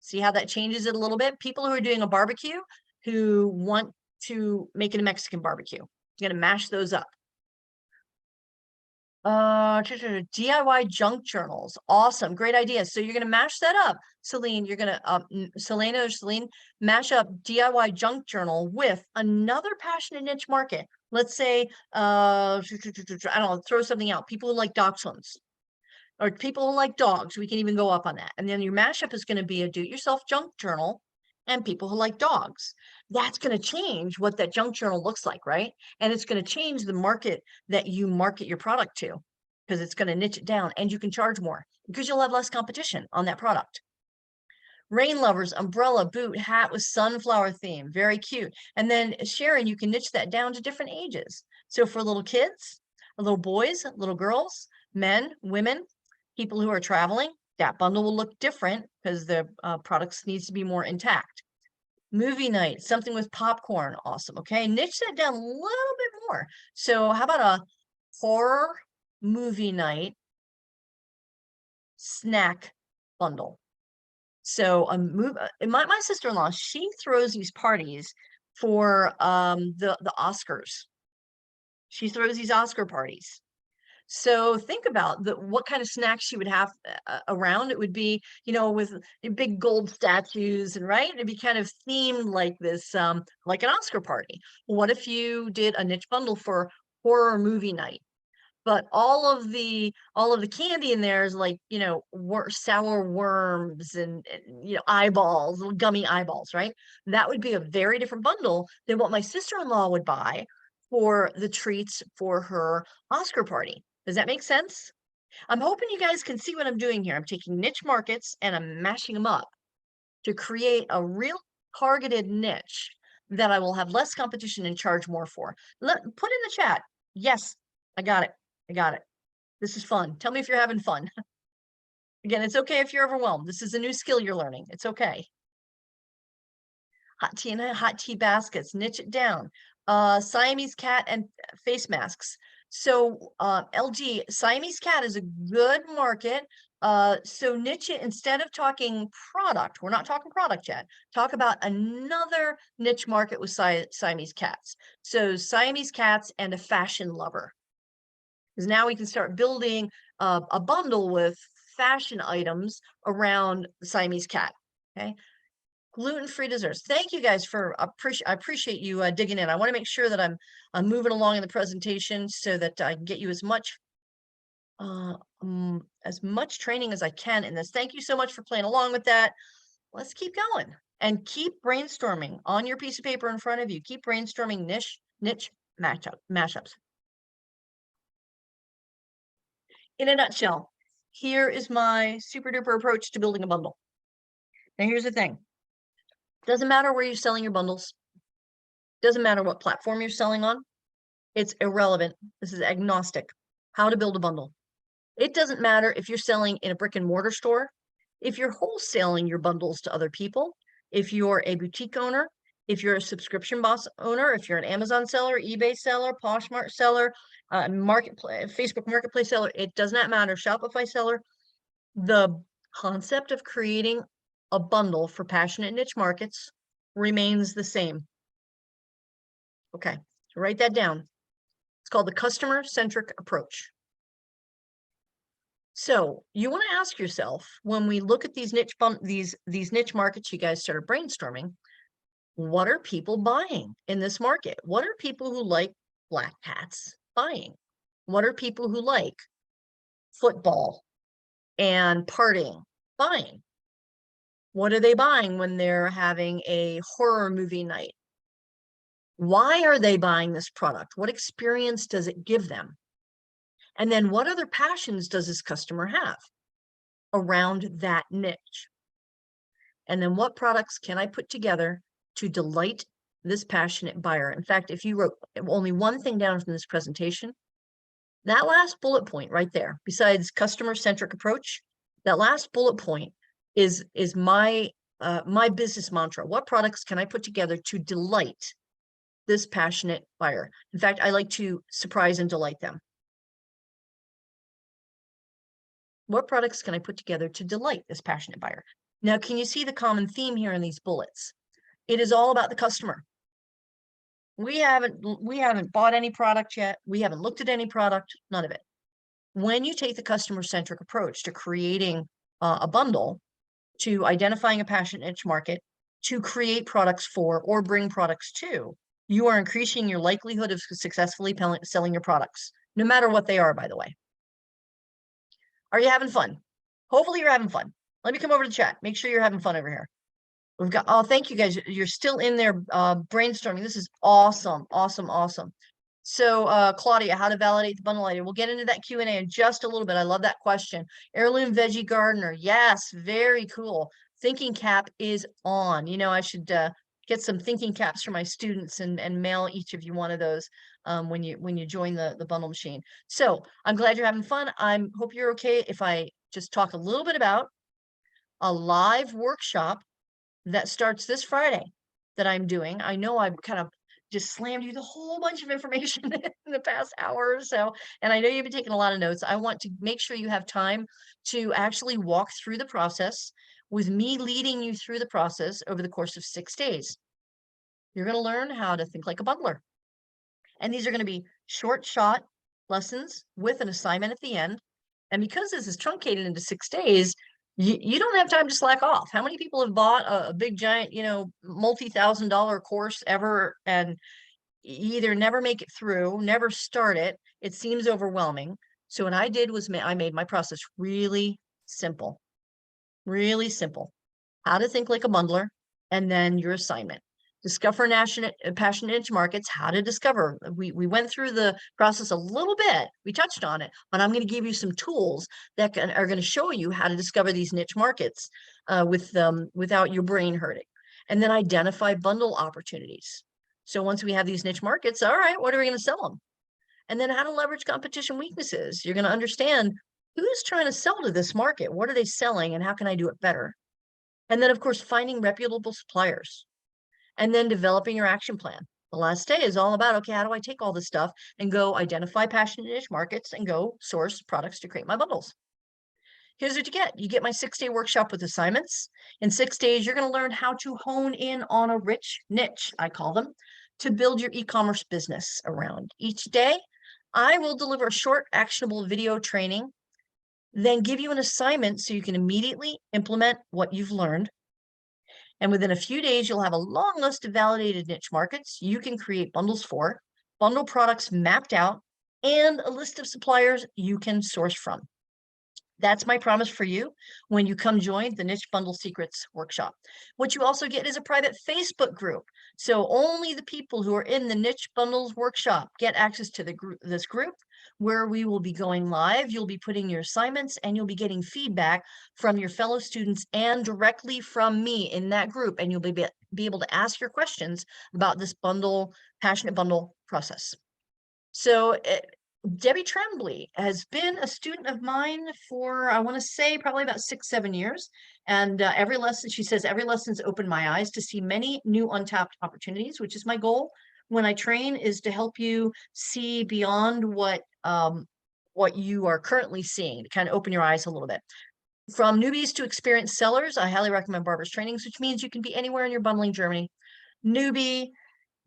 Speaker 1: See how that changes it a little bit? People who are doing a barbecue who want to make it a Mexican barbecue. You're going to mash those up. DIY junk journals. Awesome. Great idea. So you're going to mash that up. Celine, you're going to, Selena or Celine, mash up DIY junk journal with another passionate niche market. Let's say, I don't know, throw something out. People who like dachshunds or people who like dogs. We can even go up on that. And then your mashup is going to be a do-it-yourself junk journal and people who like dogs. That's going to change what that junk journal looks like, right? And it's going to change the market that you market your product to, because it's going to niche it down and you can charge more because you'll have less competition on that product. Rain lovers, umbrella, boot, hat with sunflower theme. Very cute. And then Sharon, you can niche that down to different ages. So for little kids, little boys, little girls, men, women, people who are traveling, that bundle will look different because the products needs to be more intact. Movie night, something with popcorn. Awesome. Okay. Niche that down a little bit more. So how about a horror movie night snack bundle? So my sister-in-law, she throws these parties for the Oscars. She throws these Oscar parties. So think about what kind of snacks she would have around. It would be, with big gold statues and right. It'd be kind of themed like this, like an Oscar party. What if you did a niche bundle for horror movie night? But all of the candy in there is like, sour worms and eyeballs, little gummy eyeballs, right? That would be a very different bundle than what my sister-in-law would buy for the treats for her Oscar party. Does that make sense? I'm hoping you guys can see what I'm doing here. I'm taking niche markets and I'm mashing them up to create a real targeted niche that I will have less competition and charge more for. Put in the chat. Yes, I got it. I got it. This is fun. Tell me if you're having fun. Again, it's okay if you're overwhelmed. This is a new skill you're learning. It's okay. Hot tea and hot tea baskets, niche it down. Siamese cat and face masks. So LG, Siamese cat is a good market. So niche it, instead of talking product, we're not talking product yet. Talk about another niche market with Siamese cats. So Siamese cats and a fashion lover. Because now we can start building a bundle with fashion items around the Siamese cat. Okay. Gluten-free desserts. Thank you guys for I appreciate you digging in. I want to make sure that I'm moving along in the presentation so that I can get you as much training as I can in this. Thank you so much for playing along with that. Let's keep going and keep brainstorming on your piece of paper in front of you. Keep brainstorming niche mashups. In a nutshell, here is my super duper approach to building a bundle. Now here's the thing. Doesn't matter where you're selling your bundles. Doesn't matter what platform you're selling on. It's irrelevant. This is agnostic. How to build a bundle. It doesn't matter if you're selling in a brick and mortar store, if you're wholesaling your bundles to other people, if you're a boutique owner, if you're a subscription box owner, if you're an Amazon seller, eBay seller, Poshmark seller, marketplace, Facebook marketplace seller, it does not matter. Shopify seller. The concept of creating a bundle for passionate niche markets remains the same. Okay, so write that down. It's called the customer-centric approach. So you want to ask yourself, when we look at these niche markets you guys started brainstorming, what are people buying in this market? What are people who like black hats buying? What are people who like football and partying buying? What are they buying when they're having a horror movie night? Why are they buying this product? What experience does it give them? And then what other passions does this customer have around that niche? And then what products can I put together to delight this passionate buyer? In fact, if you wrote only one thing down from this presentation, that last bullet point right there, besides customer-centric approach, that last bullet point is my business mantra. What products can I put together to delight this passionate buyer? In fact, I like to surprise and delight them. What products can I put together to delight this passionate buyer? Now, can you see the common theme here in these bullets? It is all about the customer. We haven't bought any product yet. We haven't looked at any product, none of it. When you take the customer-centric approach to creating a bundle, to identifying a passionate niche market, to create products for or bring products to, you are increasing your likelihood of successfully selling your products, no matter what they are, by the way. Are you having fun? Hopefully you're having fun. Let me come over to chat. Make sure you're having fun over here. We've got, oh, thank you guys. You're still in there brainstorming. This is awesome, awesome, awesome. So Claudia, how to validate the bundle idea. We'll get into that Q&A in just a little bit. I love that question. Heirloom Veggie Gardener. Yes, very cool. Thinking cap is on. You know, I should get some thinking caps for my students and mail each of you one of those when you join the bundle machine. So I'm glad you're having fun. Hope you're okay if I just talk a little bit about a live workshop that starts this Friday that I'm doing. I know I've kind of just slammed you the whole bunch of information in the past hour or so, and I know you've been taking a lot of notes. I want to make sure you have time to actually walk through the process with me leading you through the process over the course of 6 days. You're going to learn how to think like a bundler. And these are going to be short lessons with an assignment at the end. And because this is truncated into 6 days, you don't have time to slack off. How many people have bought a big giant, you know, multi-$1,000 course ever and either never make it through, never start it? It seems overwhelming. So what I did was I made my process really simple. Really simple. How to think like a bundler, and then your assignment. Discover passionate niche markets, how to discover. We went through the process a little bit. We touched on it, but I'm going to give you some tools that are going to show you how to discover these niche markets without your brain hurting. And then identify bundle opportunities. So once we have these niche markets, all right, what are we going to sell them? And then how to leverage competition weaknesses. You're going to understand who's trying to sell to this market? What are they selling and how can I do it better? And then, of course, finding reputable suppliers and then developing your action plan. The last day is all about, okay, how do I take all this stuff and go identify passionate niche markets and go source products to create my bundles? Here's what you get. You get my 6-day workshop with assignments. In 6 days, you're going to learn how to hone in on a rich niche, I call them, to build your e-commerce business around. Each day, I will deliver a short, actionable video training, then give you an assignment so you can immediately implement what you've learned. And within a few days, you'll have a long list of validated niche markets you can create bundles for, bundle products mapped out, and a list of suppliers you can source from. That's my promise for you when you come join the Niche Bundle Secrets workshop. What you also get is a private Facebook group. So only the people who are in the Niche Bundles workshop get access to this group where we will be going live. You'll be putting your assignments and you'll be getting feedback from your fellow students and directly from me in that group. And you'll be able to ask your questions about this passionate bundle process. So Debbie Tremblay has been a student of mine for, I want to say, probably about 6-7 years. And every lesson, she says, every lesson's opened my eyes to see many new untapped opportunities, which is my goal when I train, is to help you see beyond what you are currently seeing, to kind of open your eyes a little bit. From newbies to experienced sellers, I highly recommend Barbara's trainings, which means you can be anywhere in your bundling journey. Newbie,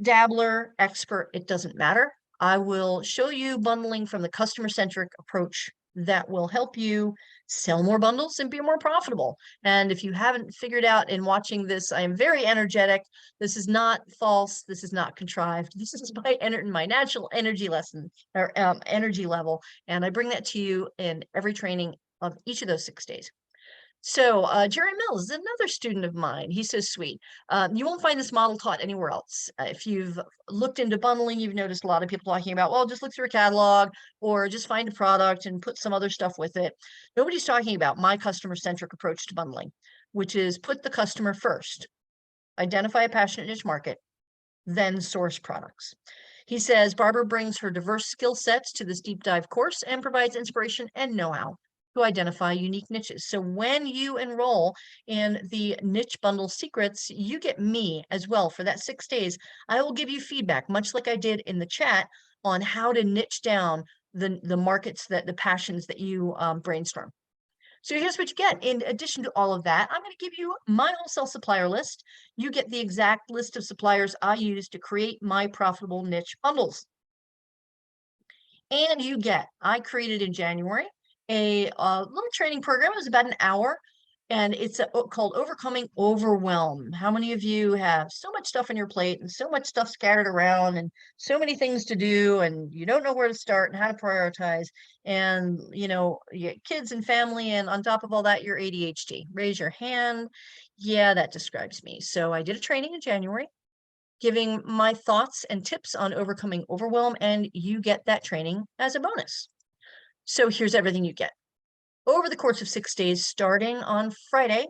Speaker 1: dabbler, expert, it doesn't matter. I will show you bundling from the customer-centric approach that will help you sell more bundles and be more profitable. And if you haven't figured out in watching this, I am very energetic. This is not false. This is not contrived. This is my natural energy lesson or energy level. And I bring that to you in every training of each of those 6 days. So Jerry Mills is another student of mine. He's so sweet. You won't find this model taught anywhere else. If you've looked into bundling, you've noticed a lot of people talking about, well, just look through a catalog or just find a product and put some other stuff with it. Nobody's talking about my customer-centric approach to bundling, which is put the customer first, identify a passionate niche market, then source products. He says, Barbara brings her diverse skill sets to this deep dive course and provides inspiration and know-how to identify unique niches. So when you enroll in the Niche Bundle Secrets, you get me as well for that 6 days. I will give you feedback, much like I did in the chat, on how to niche down the markets, the passions that you brainstorm. So here's what you get. In addition to all of that, I'm going to give you my wholesale supplier list. You get the exact list of suppliers I use to create my profitable niche bundles. And you get, I created in January, a little training program. It was about an hour, and it's called Overcoming Overwhelm. How many of you have so much stuff on your plate and so much stuff scattered around and so many things to do, and you don't know where to start and how to prioritize, and you know, your kids and family, and on top of all that, your ADHD? Raise your hand. Yeah, that describes me. So I did a training in January giving my thoughts and tips on overcoming overwhelm, and you get that training as a bonus. So here's everything you get. Over the course of 6 days, starting on Friday,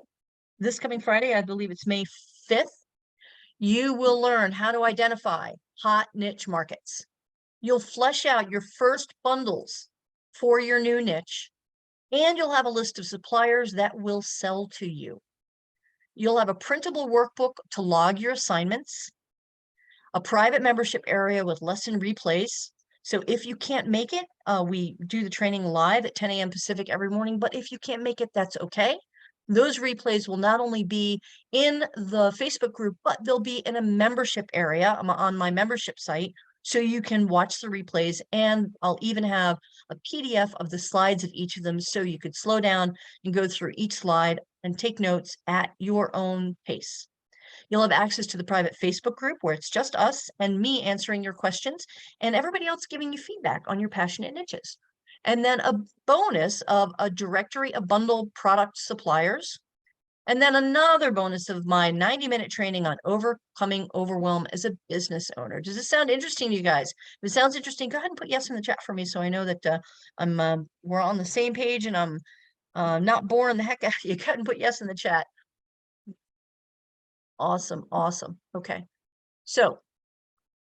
Speaker 1: this coming Friday, I believe it's May 5th, you will learn how to identify hot niche markets. You'll flesh out your first bundles for your new niche, and you'll have a list of suppliers that will sell to you. You'll have a printable workbook to log your assignments, a private membership area with lesson replays. So if you can't make it, we do the training live at 10 a.m. Pacific every morning, but if you can't make it, that's okay. Those replays will not only be in the Facebook group, but they'll be in a membership area on my membership site, so you can watch the replays, and I'll even have a PDF of the slides of each of them, so you could slow down and go through each slide and take notes at your own pace. You'll have access to the private Facebook group where it's just us and me answering your questions and everybody else giving you feedback on your passionate niches. And then a bonus of a directory of bundle product suppliers. And then another bonus of my 90-minute training on overcoming overwhelm as a business owner. Does this sound interesting to you guys? If it sounds interesting, go ahead and put yes in the chat for me so I know that we're on the same page and I'm not boring the heck out of you. Go ahead and put yes in the chat. Awesome, awesome. Okay, so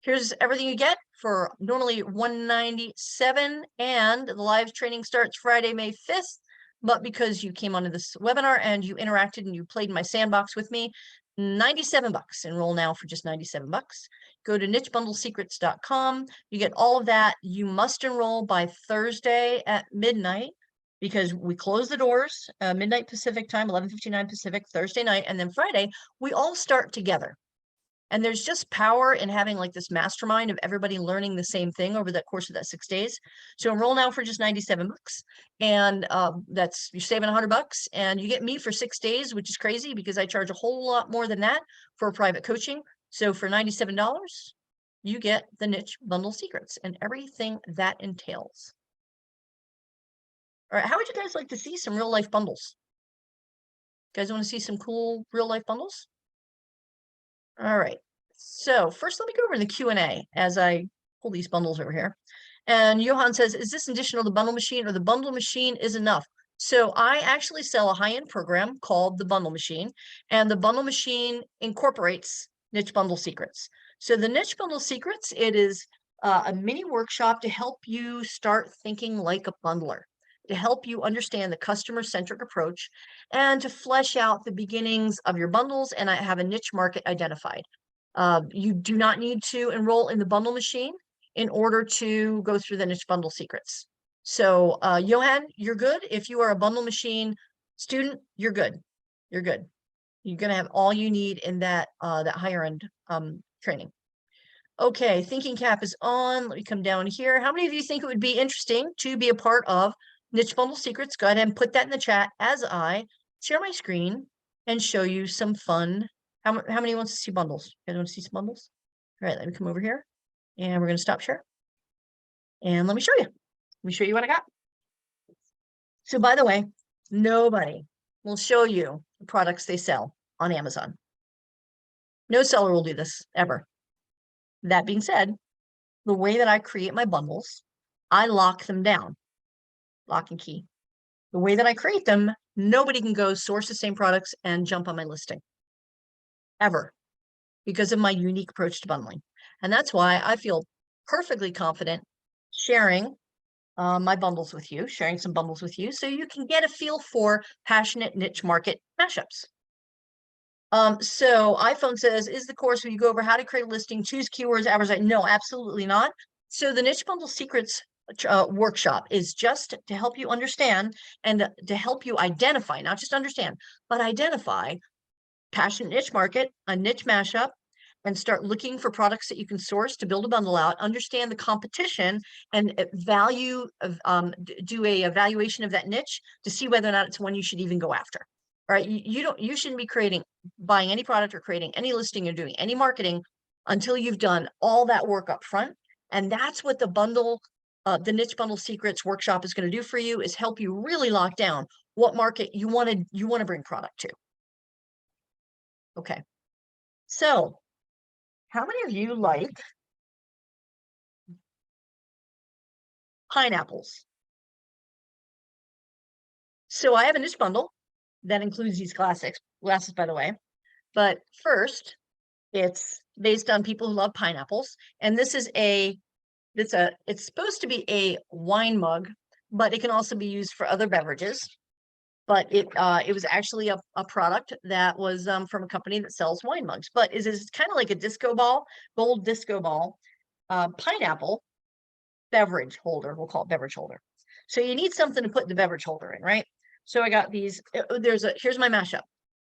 Speaker 1: Here's everything you get for normally $197, and the live training starts Friday, May 5th. But because you came onto this webinar and you interacted and you played in my sandbox with me, $97. Enroll now for just $97. Go to nichebundlesecrets.com. You get all of that. You must enroll by Thursday at midnight because we close the doors midnight Pacific time, 11:59 Pacific, Thursday night, and then Friday we all start together. And there's just power in having like this mastermind of everybody learning the same thing over the course of that 6 days. So enroll now for just $97. And that's, you're saving $100, and you get me for 6 days, which is crazy because I charge a whole lot more than that for private coaching. So for $97, you get the Niche Bundle Secrets and everything that entails. All right, how would you guys like to see some real life bundles? You guys want to see some cool real life bundles? All right, so first let me go over in the Q&A as I pull these bundles over here. And Johan says, is this additional to the bundle machine, or the bundle machine is enough? So I actually sell a high-end program called the Bundle Machine, and the Bundle Machine incorporates Niche Bundle Secrets. So the Niche Bundle Secrets, it is a mini workshop to help you start thinking like a bundler, to help you understand the customer-centric approach, and to flesh out the beginnings of your bundles and have a niche market identified. You do not need to enroll in the Bundle Machine in order to go through the Niche Bundle Secrets. So Johan, you're good. If you are a Bundle Machine student, you're good. You're good. You're going to have all you need in that that higher end training. Okay, Thinking Cap is on. Let me come down here. How many of you think it would be interesting to be a part of Niche Bundle Secrets? Go ahead and put that in the chat as I share my screen and show you some fun. How many wants to see bundles? You guys want to see some bundles? All right, let me come over here and we're going to stop share. And let me show you. Let me show you what I got. So by the way, nobody will show you the products they sell on Amazon. No seller will do this ever. That being said, the way that I create my bundles, I lock them down. Lock and key. The way that I create them, nobody can go source the same products and jump on my listing. Ever. Because of my unique approach to bundling. And that's why I feel perfectly confident sharing my bundles with you, sharing some bundles with you, so you can get a feel for passionate niche market mashups. So iPhone says, is the course where you go over how to create a listing, choose keywords, advertise? No, absolutely not. So the Niche Bundle Secrets workshop is just to help you understand and to help you identify, not just understand, but identify passionate niche market, a niche mashup, and start looking for products that you can source to build a bundle out, understand the competition, and do a evaluation of that niche to see whether or not it's one you should even go after. All right, you shouldn't be buying any product or creating any listing or doing any marketing until you've done all that work up front. And that's what the Niche Bundle Secrets workshop is going to do for you, is help you really lock down what market you want to bring product to. Okay, so how many of you like pineapples? So I have a niche bundle that includes these glasses, by the way. But first, it's based on people who love pineapples. And this is it's supposed to be a wine mug, but it can also be used for other beverages. But it was actually a product that was from a company that sells wine mugs. But is kind of like a disco ball, gold disco ball, pineapple beverage holder. We'll call it beverage holder. So you need something to put the beverage holder in, right? So I got these. Here's my mashup.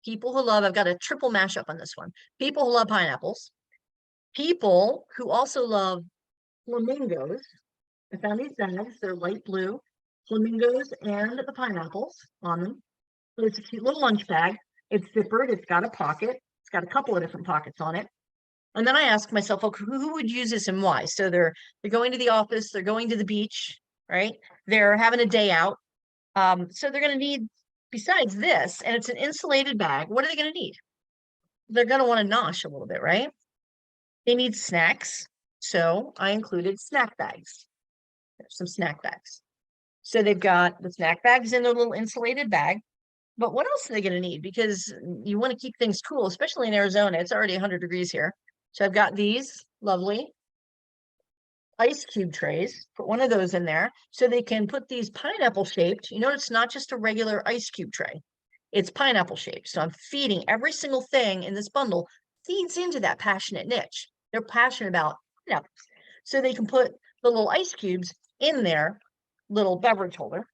Speaker 1: People who love, I've got a triple mashup on this one. People who love pineapples. People who also love flamingos. I found these bags. They're light blue. Flamingos and the pineapples on them. So it's a cute little lunch bag. It's zippered. It's got a pocket. It's got a couple of different pockets on it. And then I ask myself, okay, who would use this and why? So they're going to the office. They're going to the beach, right? They're having a day out. So they're going to need, besides this, and it's an insulated bag, what are they going to need? They're going to want to nosh a little bit, right? They need snacks. So I included snack bags. There's some snack bags. So they've got the snack bags in their little insulated bag. But what else are they going to need? Because you want to keep things cool, especially in Arizona. It's already 100 degrees here. So I've got these lovely ice cube trays. Put one of those in there so they can put these pineapple shaped. You notice it's not just a regular ice cube tray. It's pineapple shaped. So I'm feeding every single thing in this bundle feeds into that passionate niche. They're passionate about pineapples. So they can put the little ice cubes in their little beverage holder.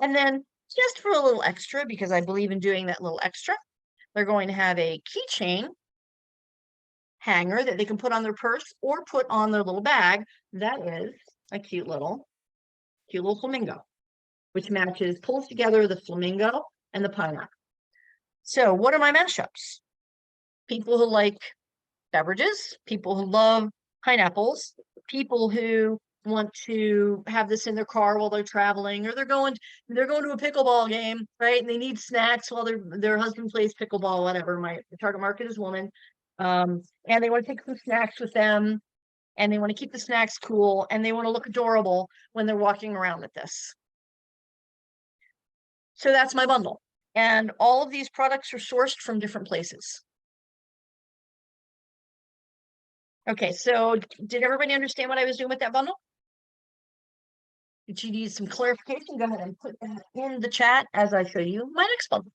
Speaker 1: And then just for a little extra, because I believe in doing that little extra, they're going to have a keychain hanger that they can put on their purse or put on their little bag. That is a cute little flamingo, which matches, pulls together the flamingo and the pineapple. So what are my mashups? People who like beverages, people who love pineapples, people who want to have this in their car while they're traveling, or they're going to a pickleball game, right? And they need snacks while their husband plays pickleball, whatever. My target market is woman. And they want to take some snacks with them, and they want to keep the snacks cool, and they want to look adorable when they're walking around with this. So that's my bundle. And all of these products are sourced from different places. Okay, so did everybody understand what I was doing with that bundle? Did you need some clarification? Go ahead and put that in the chat as I show you my next bundle.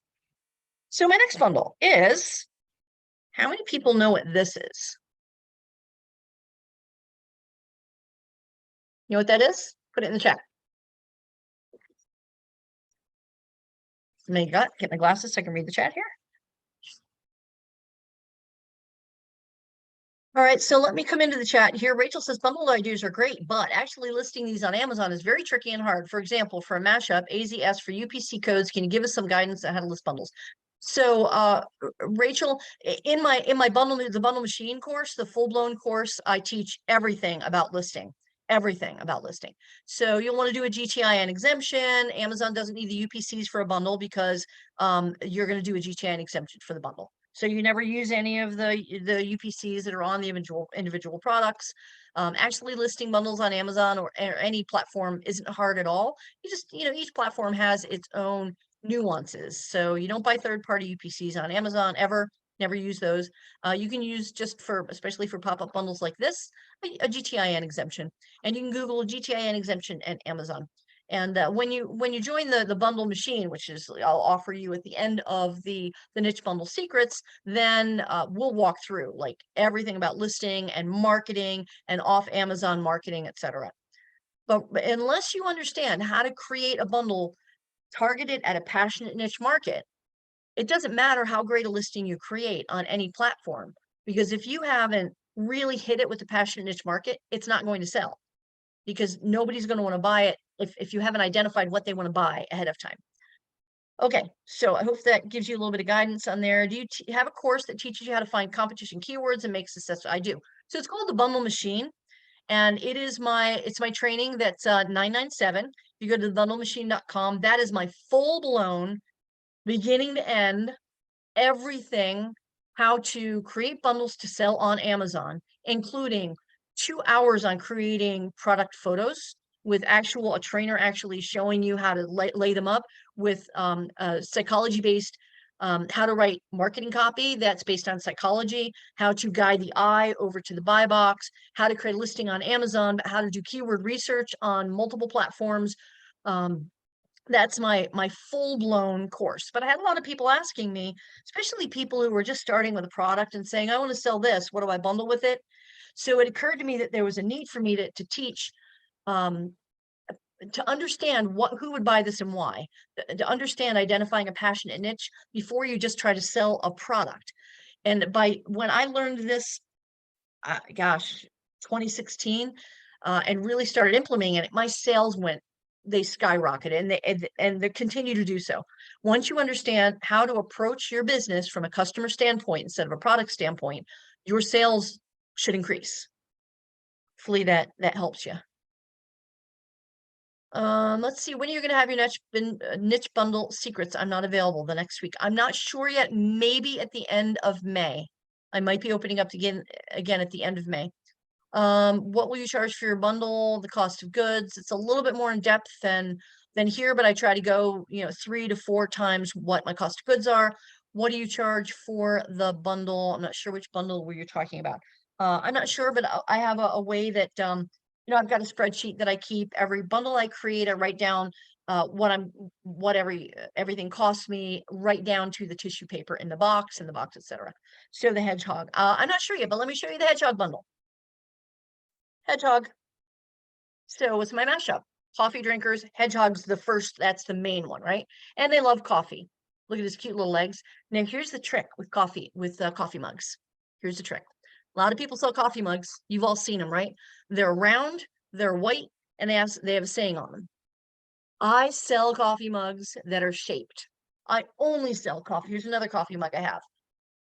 Speaker 1: So my next bundle is, how many people know what this is? You know what that is? Put it in the chat. Get my glasses so I can read the chat here. All right, so let me come into the chat here. Rachel says bundle ideas are great, but actually listing these on Amazon is very tricky and hard. For example, for a mashup, AZS for UPC codes, can you give us some guidance on how to list bundles? So Rachel, in my the bundle machine course, the full-blown course, I teach everything about listing. Everything about listing. So you'll want to do a GTIN exemption. Amazon doesn't need the UPCs for a bundle because you're going to do a GTIN exemption for the bundle. So you never use any of the UPCs that are on the individual products. Actually listing bundles on Amazon or any platform isn't hard at all. You just, each platform has its own nuances. So you don't buy third-party UPCs on Amazon ever. Never use those. You can use just especially for pop-up bundles like this, a GTIN exemption. And you can Google GTIN exemption and Amazon. And when you join the bundle machine, which is I'll offer you at the end of the niche bundle secrets, then we'll walk through like everything about listing and marketing and off Amazon marketing, etc. But unless you understand how to create a bundle targeted at a passionate niche market, it doesn't matter how great a listing you create on any platform, because if you haven't really hit it with the passionate niche market, it's not going to sell, because nobody's going to want to buy it if you haven't identified what they want to buy ahead of time. Okay, so I hope that gives you a little bit of guidance on there. Do you have a course that teaches you how to find competition keywords and make successful? I do. So it's called the Bundle Machine, and it's my training that's $997. If you go to thebundlemachine.com, that is my full-blown beginning to end everything, how to create bundles to sell on Amazon, including 2 hours on creating product photos with a trainer actually showing you how to lay them up with psychology-based, how to write marketing copy that's based on psychology, how to guide the eye over to the buy box, how to create a listing on Amazon, how to do keyword research on multiple platforms. That's my full-blown course. But I had a lot of people asking me, especially people who were just starting with a product and saying, I want to sell this, what do I bundle with it? So it occurred to me that there was a need for me to teach, to understand who would buy this and why, to understand identifying a passionate niche before you just try to sell a product. And when I learned this, 2016, and really started implementing it, my sales they skyrocketed, and they continue to do so. Once you understand how to approach your business from a customer standpoint instead of a product standpoint, your sales should increase. Hopefully that helps you. Let's see, when are you going to have your niche bundle secrets? I'm not available the next week. I'm not sure yet. Maybe at the end of May. I might be opening up again at the end of May. What will you charge for your bundle? The cost of goods. It's a little bit more in depth than here, but I try to go, 3 to 4 times what my cost of goods are. What do you charge for the bundle? I'm not sure which bundle were you talking about. I'm not sure, but I have a way that, I've got a spreadsheet that I keep. Every bundle I create, I write down what everything costs me, right down to the tissue paper in the box, etc. So the hedgehog. I'm not sure yet, but let me show you the hedgehog bundle. Hedgehog. So what's my mashup? Coffee drinkers, hedgehogs, that's the main one, right? And they love coffee. Look at his cute little legs. Now here's the trick with coffee mugs. Here's the trick. A lot of people sell coffee mugs. You've all seen them, right? They're round, they're white, and they have a saying on them. I sell coffee mugs that are shaped. I only sell coffee. Here's another coffee mug I have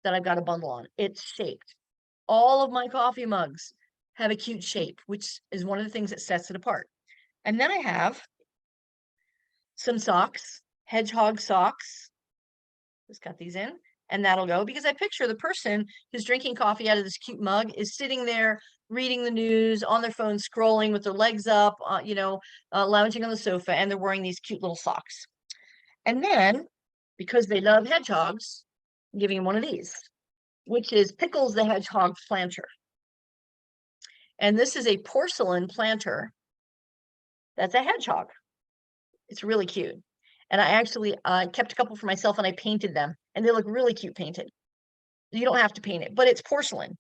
Speaker 1: that I've got a bundle on. It's shaped. All of my coffee mugs have a cute shape, which is one of the things that sets it apart. And then I have some socks, hedgehog socks. Just got these in, and that'll go, because I picture the person who's drinking coffee out of this cute mug is sitting there reading the news on their phone, scrolling with their legs up, lounging on the sofa, and they're wearing these cute little socks. And then, because they love hedgehogs, I'm giving them one of these, which is Pickles the Hedgehog planter. And this is a porcelain planter that's a hedgehog. It's really cute. And I actually kept a couple for myself, and I painted them, and they look really cute painted. You don't have to paint it, but it's porcelain.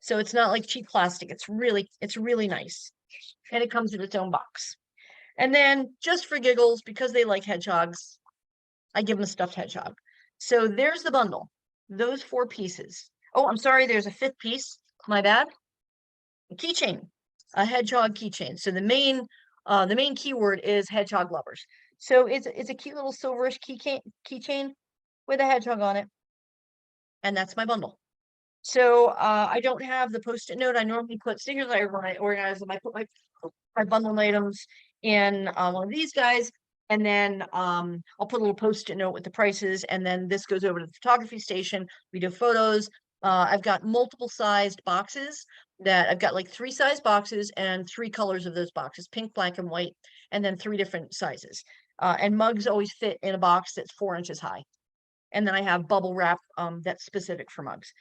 Speaker 1: So it's not like cheap plastic. It's really nice. And it comes in its own box. And then, just for giggles, because they like hedgehogs, I give them a stuffed hedgehog. So there's the bundle. Those 4 pieces. Oh, I'm sorry, there's a 5th piece. My bad. A keychain. A hedgehog keychain. So the main keyword is hedgehog lovers. So it's a cute little silverish keychain with a hedgehog on it. And that's my bundle. So I don't have the Post-it note. I normally put stickers. When I organize them, I put my bundle items in one of these guys, and then I'll put a little Post-it note with the prices, and then this goes over to the photography station. We do photos. I've got multiple sized boxes that I've got, like 3 size boxes and 3 colors of those boxes: pink, black, and white, and then 3 different sizes. And mugs always fit in a box that's 4 inches high. And then I have bubble wrap that's specific for mugs.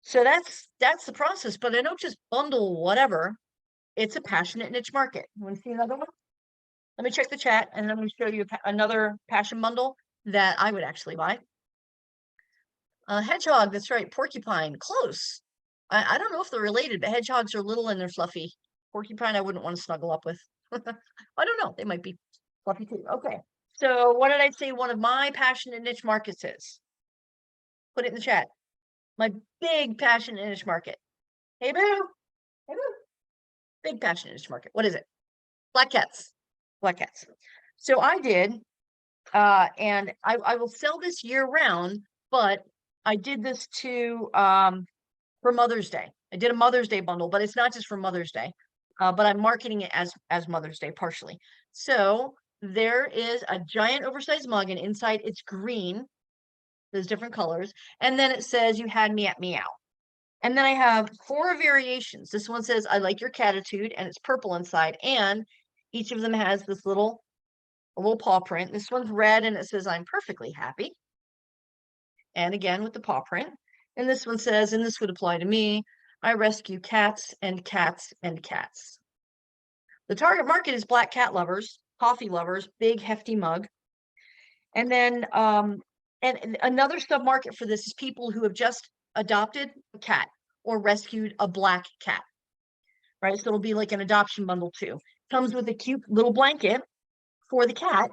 Speaker 1: So that's the process, but I don't just bundle whatever. It's a passionate niche market. You want to see another one? Let me check the chat, and I'm going to show you another passion bundle that I would actually buy. Hedgehog, that's right. Porcupine, close. I don't know if they're related, but hedgehogs are little and they're fluffy. Porcupine, I wouldn't want to snuggle up with. I don't know. They might be fluffy too. Okay. So what did I say one of my passionate niche markets is? Put it in the chat. My big passionate niche market. Hey, boo. Hey, boo. Big passionate niche market. What is it? Black cats. Black cats. So I did, and I will sell this year round, but I did this for Mother's Day. I did a Mother's Day bundle, but it's not just for Mother's Day, but I'm marketing it as Mother's Day partially. So there is a giant oversized mug, and inside it's green. There's different colors, and then it says, "You had me at meow." And then I have 4 variations. This one says, "I like your catitude," and it's purple inside, and each of them has a little paw print. This one's red, and it says, "I'm perfectly happy." And again with the paw print. And this one says, and this would apply to me, "I rescue cats and cats and cats." The target market is black cat lovers, coffee lovers, big hefty mug. And then and another submarket for this is people who have just adopted a cat or rescued a black cat. Right? So it'll be like an adoption bundle too. Comes with a cute little blanket for the cat,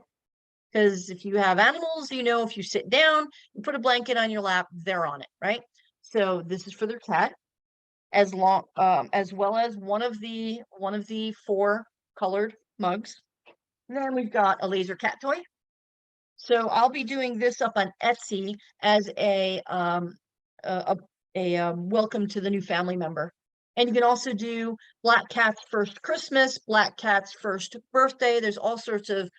Speaker 1: because if you have animals, if you sit down and put a blanket on your lap, they're on it, right? So this is for their cat, as well as one of the 4 colored mugs. And then we've got a laser cat toy. So I'll be doing this up on Etsy as a welcome to the new family member. And you can also do Black Cat's first Christmas, Black Cat's first birthday. There's all sorts of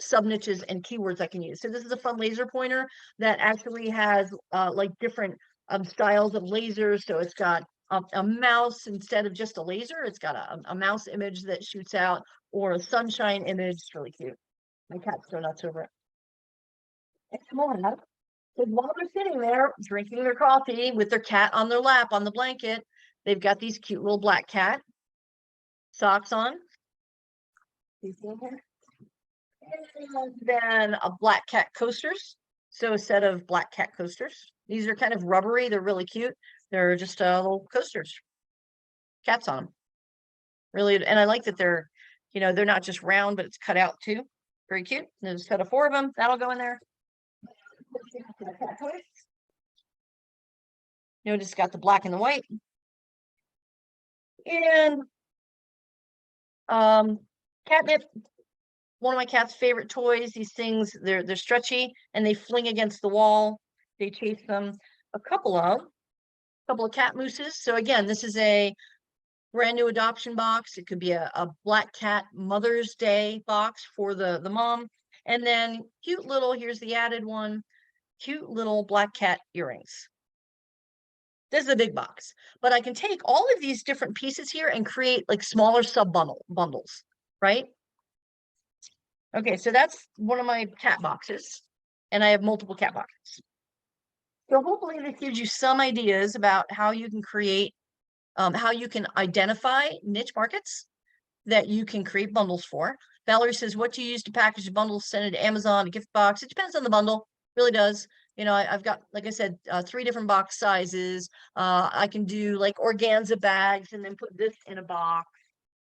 Speaker 1: sub niches and keywords I can use. So this is a fun laser pointer that actually has like different styles of lasers. So it's got a mouse instead of just a laser. It's got a mouse image that shoots out, or a sunshine image. It's really cute. My cat's so nuts over it. It's more because while they're sitting there drinking their coffee with their cat on their lap on the blanket, They've got these cute little black cat socks on. And then a black cat coasters. So a set of black cat coasters. These are kind of rubbery. They're really cute. They're just little coasters. Cats on them. Really, and I like that they're, they're not just round, but it's cut out too. Very cute. There's a set of 4 of them. That'll go in there. Just got the black and the white. And catnip, one of my cat's favorite toys. These things, they're stretchy and they fling against the wall. They chase them. A couple of cat mooses. So again, this is a brand new adoption box. It could be a black cat Mother's Day box for the mom. And then cute little, here's the added one, cute little black cat earrings. This is a big box, but I can take all of these different pieces here and create like smaller bundles, right? Okay, so that's one of my cat boxes, and I have multiple cat boxes. So hopefully this gives you some ideas about how you can create, how you can identify niche markets that you can create bundles for. Valerie says, what do you use to package bundles, send it to Amazon, a gift box? It depends on the bundle, really does. I've got, like I said, 3 different box sizes. I can do like organza bags and then put this in a box,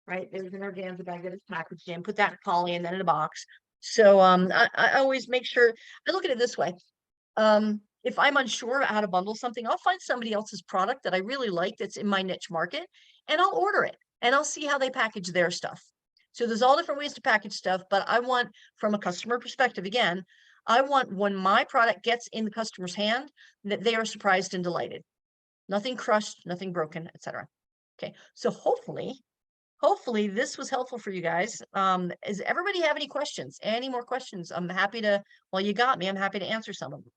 Speaker 1: right? There's an organza bag that is packaged in, put that in poly and then in a box. So I always make sure, I look at it this way. If I'm unsure about how to bundle something, I'll find somebody else's product that I really like that's in my niche market, and I'll order it and I'll see how they package their stuff. So there's all different ways to package stuff, but I want, from a customer perspective, again, I want when my product gets in the customer's hand that they are surprised and delighted. Nothing crushed, nothing broken, etc. Okay, so hopefully this was helpful for you guys. Does everybody have any questions? Any more questions? I'm happy to, well, you got me. I'm happy to answer some of them.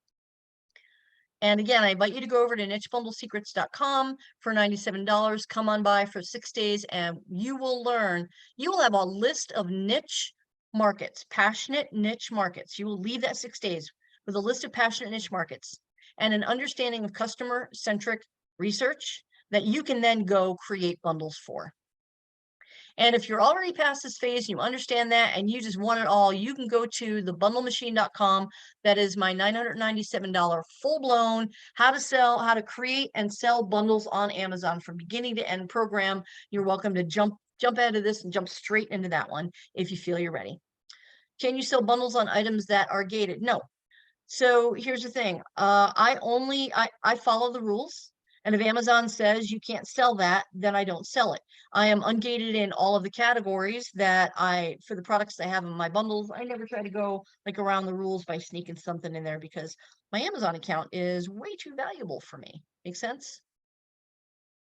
Speaker 1: And again, I invite you to go over to nichebundlesecrets.com for $97. Come on by for 6 days and you will learn, you will have a list of niche markets, passionate niche markets. You will leave that 6 days with a list of passionate niche markets and an understanding of customer-centric research that you can then go create bundles for. And if you're already past this phase, you understand that, and you just want it all, you can go to thebundlemachine.com. That is my $997 full-blown how to create and sell bundles on Amazon from beginning to end program. You're welcome to jump out of this and jump straight into that one if you feel you're ready. Can you sell bundles on items that are gated? No. So here's the thing. I follow the rules. And if Amazon says you can't sell that, then I don't sell it. I am ungated in all of the categories that for the products I have in my bundles. I never try to go like around the rules by sneaking something in there because my Amazon account is way too valuable for me. Make sense?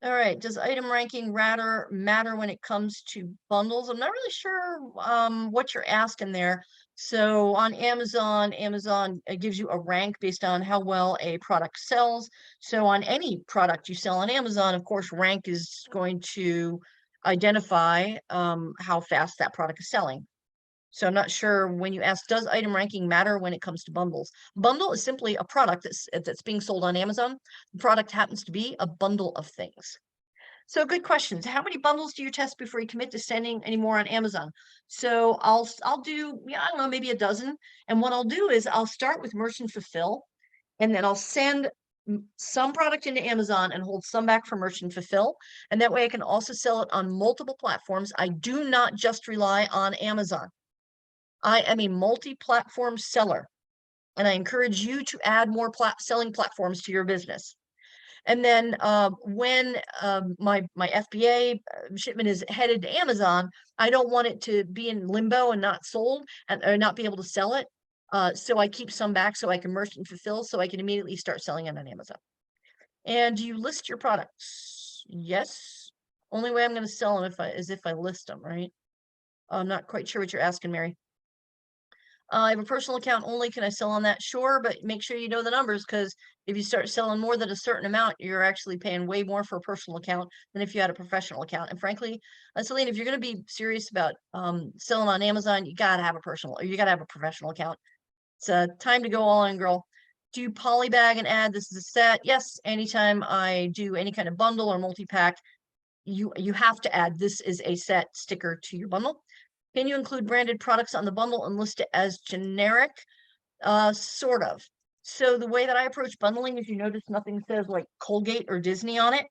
Speaker 1: All right. Does item ranking matter when it comes to bundles? I'm not really sure what you're asking there. So on Amazon gives you a rank based on how well a product sells. So on any product you sell on Amazon, of course, rank is going to identify how fast that product is selling. So I'm not sure when you ask, does item ranking matter when it comes to bundles? Bundle is simply a product that's being sold on Amazon. The product happens to be a bundle of things. So good questions. How many bundles do you test before you commit to sending any more on Amazon? So I'll do, I don't know, maybe a dozen. And what I'll do is I'll start with Merchant Fulfill, and then I'll send some product into Amazon and hold some back for Merchant Fulfill. And that way I can also sell it on multiple platforms. I do not just rely on Amazon. I am a multi-platform seller, and I encourage you to add more selling platforms to your business. And then when my FBA shipment is headed to Amazon, I don't want it to be in limbo and not sold or not be able to sell it. So I keep some back so I can Merchant Fulfill so I can immediately start selling it on Amazon. And do you list your products? Yes. Only way I'm going to sell them is if I list them, right? I'm not quite sure what you're asking, Mary. I have a personal account only. Can I sell on that? Sure, but make sure you know the numbers, because if you start selling more than a certain amount, you're actually paying way more for a personal account than if you had a professional account. And frankly, Celine, if you're going to be serious about selling on Amazon, you got to have a personal, or you got to have a professional account. It's time to go all in, girl. do polybag and add this is a set? Yes, anytime I do any kind of bundle or multi-pack, you have to add this is a set sticker to your bundle. Can you include branded products on the bundle and list it as generic? Sort of. So the way that I approach bundling, if you notice, nothing says like Colgate or Disney on it.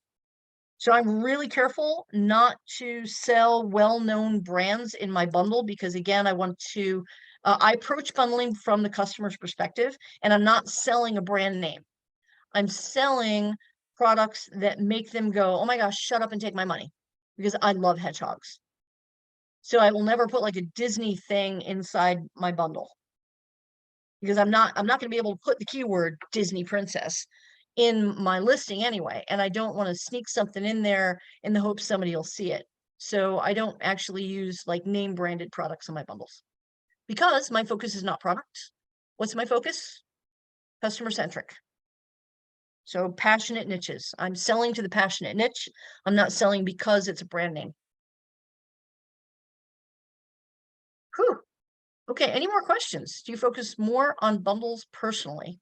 Speaker 1: So I'm really careful not to sell well-known brands in my bundle because again, I want to, I approach bundling from the customer's perspective and I'm not selling a brand name. I'm selling products that make them go, oh my gosh, shut up and take my money because I love hedgehogs. So I will never put like a Disney thing inside my bundle because I'm not going to be able to put the keyword Disney princess in my listing anyway. And I don't want to sneak something in there in the hopes somebody will see it. So I don't actually use like name branded products in my bundles because my focus is not product. What's my focus? Customer centric. So passionate niches. I'm selling to the passionate niche. I'm not selling because it's a brand name. Whew. Okay, any more questions? Do you focus more on bundles personally?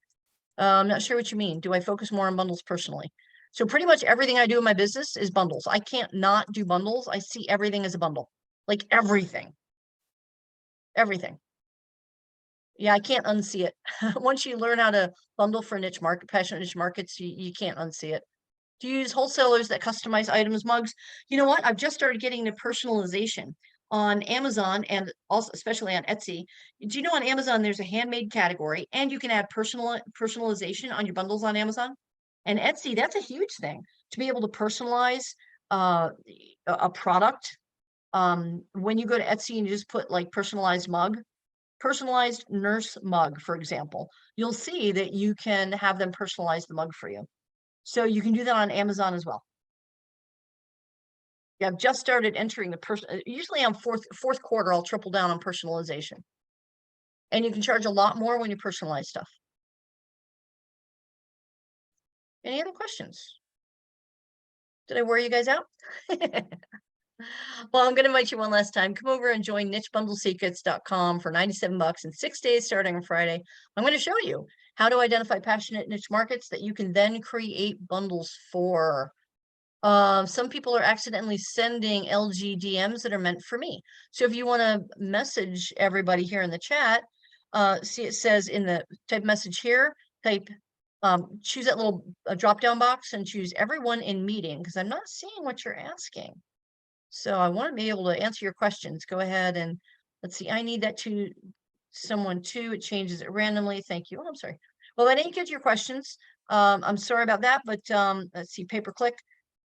Speaker 1: I'm not sure what you mean. Do I focus more on bundles personally? So pretty much everything I do in my business is bundles. I can't not do bundles. I see everything as a bundle, like everything, everything. Yeah, I can't unsee it. Once you learn how to bundle for niche market, passionate niche markets, you can't unsee it. Do you use wholesalers that customize items, mugs? You know what? I've just started getting into personalization on Amazon and also especially on Etsy. Do you know on Amazon there's a handmade category and you can add personalization on your bundles on Amazon? And Etsy, that's a huge thing to be able to personalize uh, a product. When you go to Etsy and you just put like personalized nurse mug, for example, you'll see that you can have them personalize the mug for you. So you can do that on Amazon as well. Yeah, I've just started entering the usually on fourth quarter, I'll triple down on personalization. And you can charge a lot more when you personalize stuff. Any other questions? Did I wear you guys out? Well, I'm going to invite you one last time. Come over and join nichebundlesecrets.com for 97 bucks in 6 days starting on Friday. I'm going to show you how to identify passionate niche markets that you can then create bundles for. Some people are accidentally sending LG DMs that are meant for me. So if you want to message everybody here in the chat, see it says in the type message here, choose that little drop down box and choose everyone in meeting because I'm not seeing what you're asking. So I want to be able to answer your questions. Go ahead and let's see. I need that to someone too. It changes it randomly. Thank you. Oh, I'm sorry. Well, I didn't get your questions. I'm sorry about that, but let's see, pay-per-click.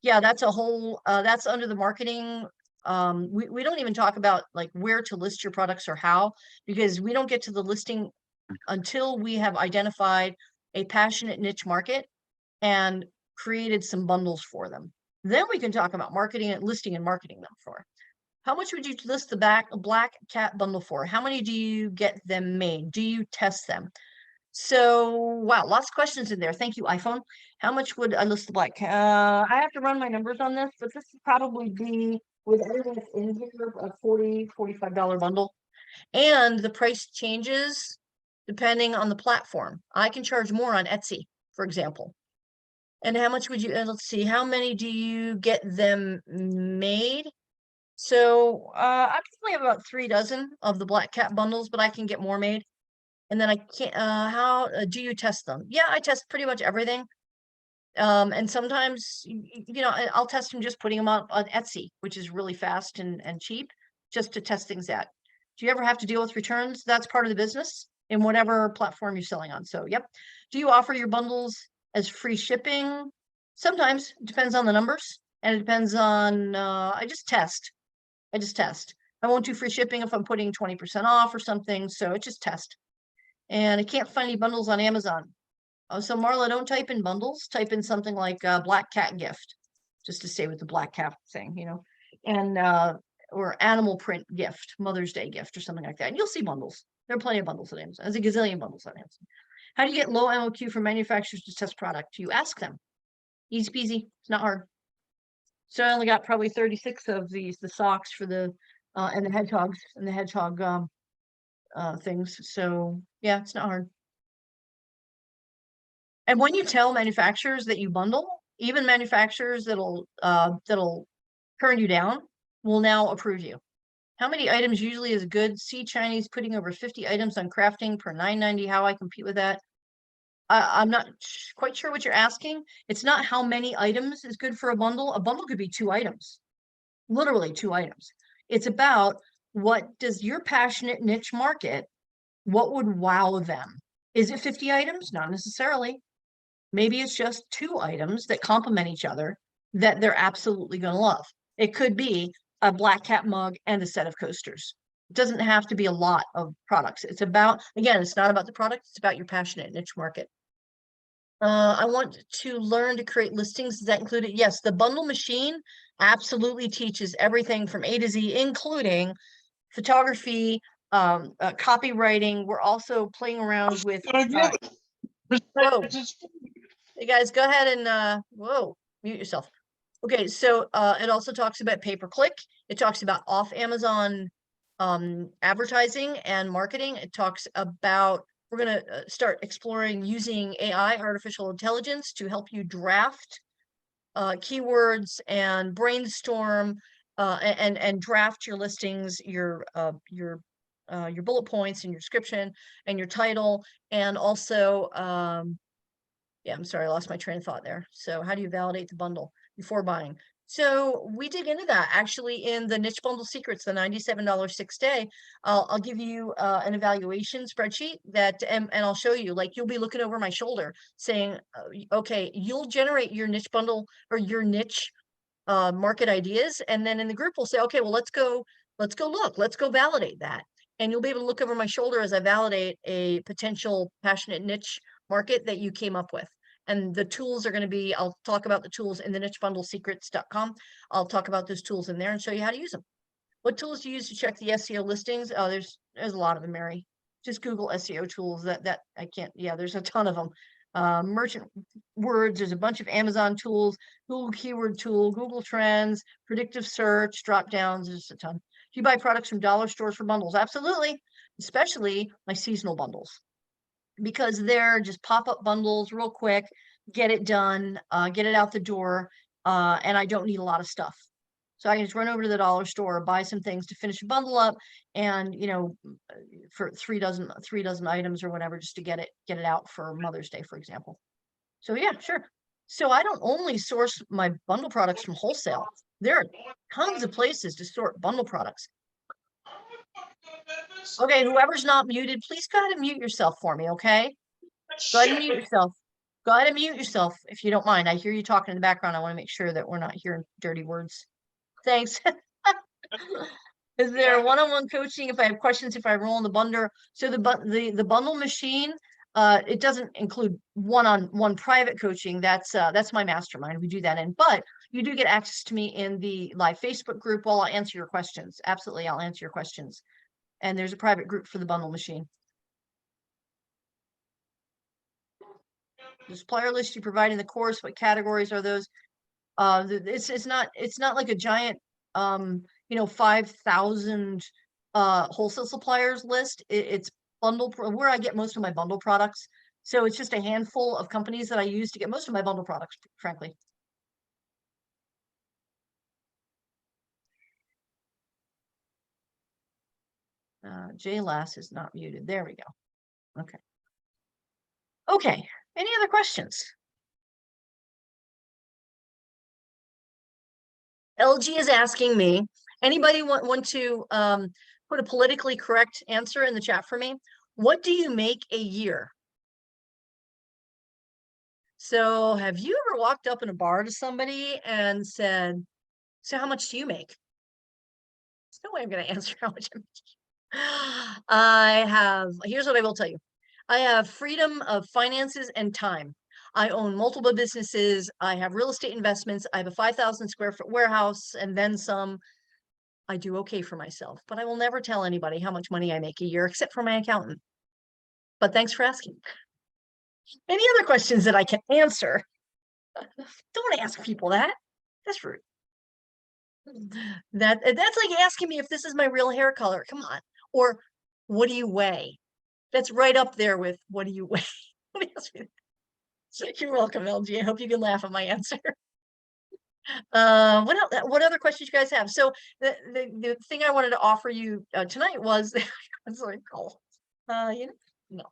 Speaker 1: Yeah, that's a whole, that's under the marketing. We don't even talk about like where to list your products or how, because we don't get to the listing until we have identified a passionate niche market and created some bundles for them. Then we can talk about marketing and listing and marketing them for. How much would you list the black cat bundle for? How many do you get them made? Do you test them? So, wow, lots of questions in there. Thank you, iPhone. How much would I list the black cat? I have to run my numbers on this, but this would probably be with everything that's in here, a $40, $45 bundle. And the price changes depending on the platform. I can charge more on Etsy, for example. And how much would you, let's see, how many do you get them made? So I probably have about 3 dozen of the black cat bundles, but I can get more made. And then I can't, how do you test them? Yeah, I test pretty much everything. And sometimes, you know, I'll test them just putting them up on Etsy, which is really fast and cheap, just to test things out. Do you ever have to deal with returns? That's part of the business in whatever platform you're selling on. So, yep. Do you offer your bundles as free shipping? Sometimes, it depends on the numbers, and it depends on, I just test. I won't do free shipping if I'm putting 20% off or something, so it just test. And I can't find any bundles on Amazon. Oh, so Marla, don't type in bundles, type in something like black cat gift, just to stay with the black cat thing, you know, and or animal print gift, Mother's Day gift or something like that. And you'll see bundles. There are plenty of bundles on Amazon. There's a gazillion bundles on Amazon. How do you get low MOQ from manufacturers to test product? You ask them. Easy peasy. It's not hard. So I only got probably 36 of these, the socks for the and the hedgehogs and the hedgehog things. So yeah, it's not hard. And when you tell manufacturers that you bundle, even manufacturers that'll turn you down will now approve you. How many items usually is good? See Chinese putting over 50 items on crafting per $9.90. How I compete with that? I'm not quite sure what you're asking. It's not how many items is good for a bundle. A bundle could be 2 items, literally 2 items. It's about what does your passionate niche market, what would wow them? Is it 50 items? Not necessarily. Maybe it's just 2 items that complement each other that they're absolutely going to love. It could be a Black Cat mug and a set of coasters. It doesn't have to be a lot of products. It's about, again, it's not about the product, it's about your passionate niche market. I want to learn to create listings. Does that include it? Yes, the bundle machine absolutely teaches everything from A to Z, including photography, copywriting. We're also playing around with whoa. Hey guys, go ahead and whoa, mute yourself. Okay, so it also talks about pay-per-click. It talks about off Amazon advertising and marketing. It talks about, we're going to start exploring using AI, artificial intelligence, to help you draft keywords and brainstorm and draft your listings, your bullet points and your description and your title, and also yeah, I'm sorry, I lost my train of thought there. So how do you validate the bundle before buying? So we dig into that actually in the Niche Bundle Secrets, the $97 6-day. I'll give you an evaluation spreadsheet that, and I'll show you, like, you'll be looking over my shoulder saying, okay, you'll generate your niche bundle or your niche market ideas. And then in the group, we'll say, okay, well, let's go look, let's go validate that. And you'll be able to look over my shoulder as I validate a potential passionate niche market that you came up with. And the tools are going to be, I'll talk about the tools in the nichebundlesecrets.com. I'll talk about those tools in there and show you how to use them. What tools do you use to check the SEO listings? Oh, there's a lot of them, Mary. Just Google SEO tools. That I can't, yeah, there's a ton of them. Merchant words, there's a bunch of Amazon tools, Google keyword tool, Google Trends, predictive search, drop downs, there's a ton. Do you buy products from dollar stores for bundles? Absolutely, especially my seasonal bundles, because they're just pop-up bundles real quick, get it done, get it out the door, and I don't need a lot of stuff. So I can just run over to the dollar store, buy some things to finish a bundle up, and for 3 dozen items or whatever, just to get it out for Mother's Day, for example. So yeah, sure. So I don't only source my bundle products from wholesale. There are tons of places to sort bundle products. Okay, whoever's not muted, please go ahead and mute yourself for me, okay? Go ahead and mute yourself. Go ahead and mute yourself if you don't mind. I hear you talking in the background. I want to make sure that we're not hearing dirty words. Thanks. Is there one-on-one coaching if I have questions, if I roll in the bundle? So the bundle machine, it doesn't include one-on-one private coaching. That's my mastermind. We do that in, but you do get access to me in the live Facebook group while I'll answer your questions. Absolutely, I'll answer your questions. And there's a private group for the bundle machine. The supplier list you provide in the course, what categories are those? It's not like a giant 5,000 wholesale suppliers list. It's bundle where I get most of my bundle products. So it's just a handful of companies that I use to get most of my bundle products, frankly. JLass is not muted. There we go. Okay. Okay. Any other questions? LG is asking me, anybody want to put a politically correct answer in the chat for me? What do you make a year? So have you ever walked up in a bar to somebody and said, so how much do you make? There's no way I'm going to answer how much I make. Here's what I will tell you. I have freedom of finances and time. I own multiple businesses. I have real estate investments. I have a 5,000 square foot warehouse and then some. I do okay for myself, but I will never tell anybody how much money I make a year except for my accountant. But thanks for asking. Any other questions that I can answer? Don't ask people that. That's rude. That's like asking me if this is my real hair color. Come on. Or what do you weigh? That's right up there with what do you weigh? You're welcome, LG. I hope you can laugh at my answer. What other questions you guys have? So the thing I wanted to offer you tonight was it's like, oh, you know,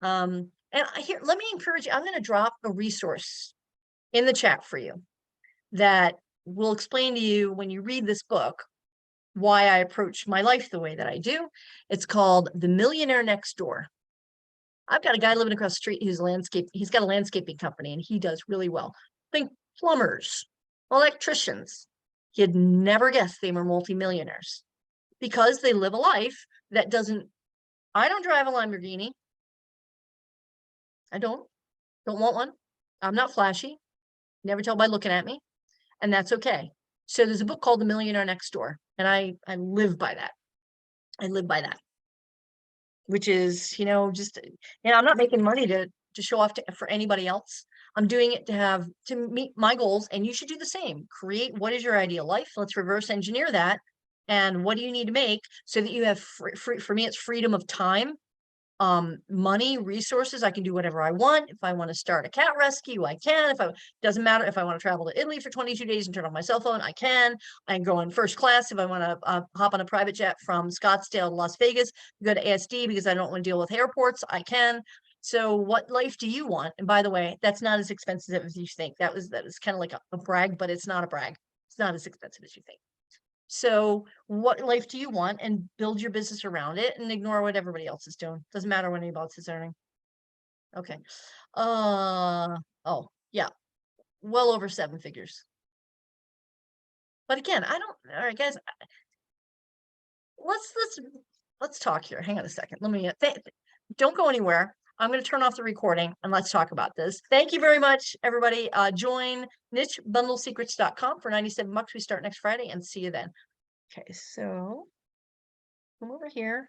Speaker 1: no. And here, let me encourage you. I'm going to drop a resource in the chat for you that will explain to you when you read this book why I approach my life the way that I do. It's called The Millionaire Next Door. I've got a guy living across the street who's he's got a landscaping company and he does really well. Think plumbers, electricians. You'd never guess they were multimillionaires because they live a life that doesn't, I don't drive a Lamborghini. I don't want one. I'm not flashy. Never tell by looking at me. And that's okay. So there's a book called The Millionaire Next Door. And I live by that. I live by that. Which is, just, I'm not making money to show off for anybody else. I'm doing it to meet my goals, and you should do the same. Create what is your ideal life. Let's reverse engineer that. And what do you need to make so that you have for me, it's freedom of time, money, resources. I can do whatever I want. If I want to start a cat rescue, I can. Doesn't matter if I want to travel to Italy for 22 days and turn off my cell phone, I can. I can go on first class if I want to hop on a private jet from Scottsdale to Las Vegas, go to ASD because I don't want to deal with airports, I can. So what life do you want? And by the way, that's not as expensive as you think. That was kind of like a brag, but it's not a brag. It's not as expensive as you think. So what life do you want, and build your business around it and ignore what everybody else is doing. Doesn't matter what anybody else is earning. Okay. Oh, yeah. Well over 7 figures. But again, all right, guys, let's talk here. Hang on a second. Let me, don't go anywhere. I'm going to turn off the recording and let's talk about this. Thank you very much, everybody. Join nichebundlesecrets.com for 97 bucks. We start next Friday and see you then. Okay, so come over here.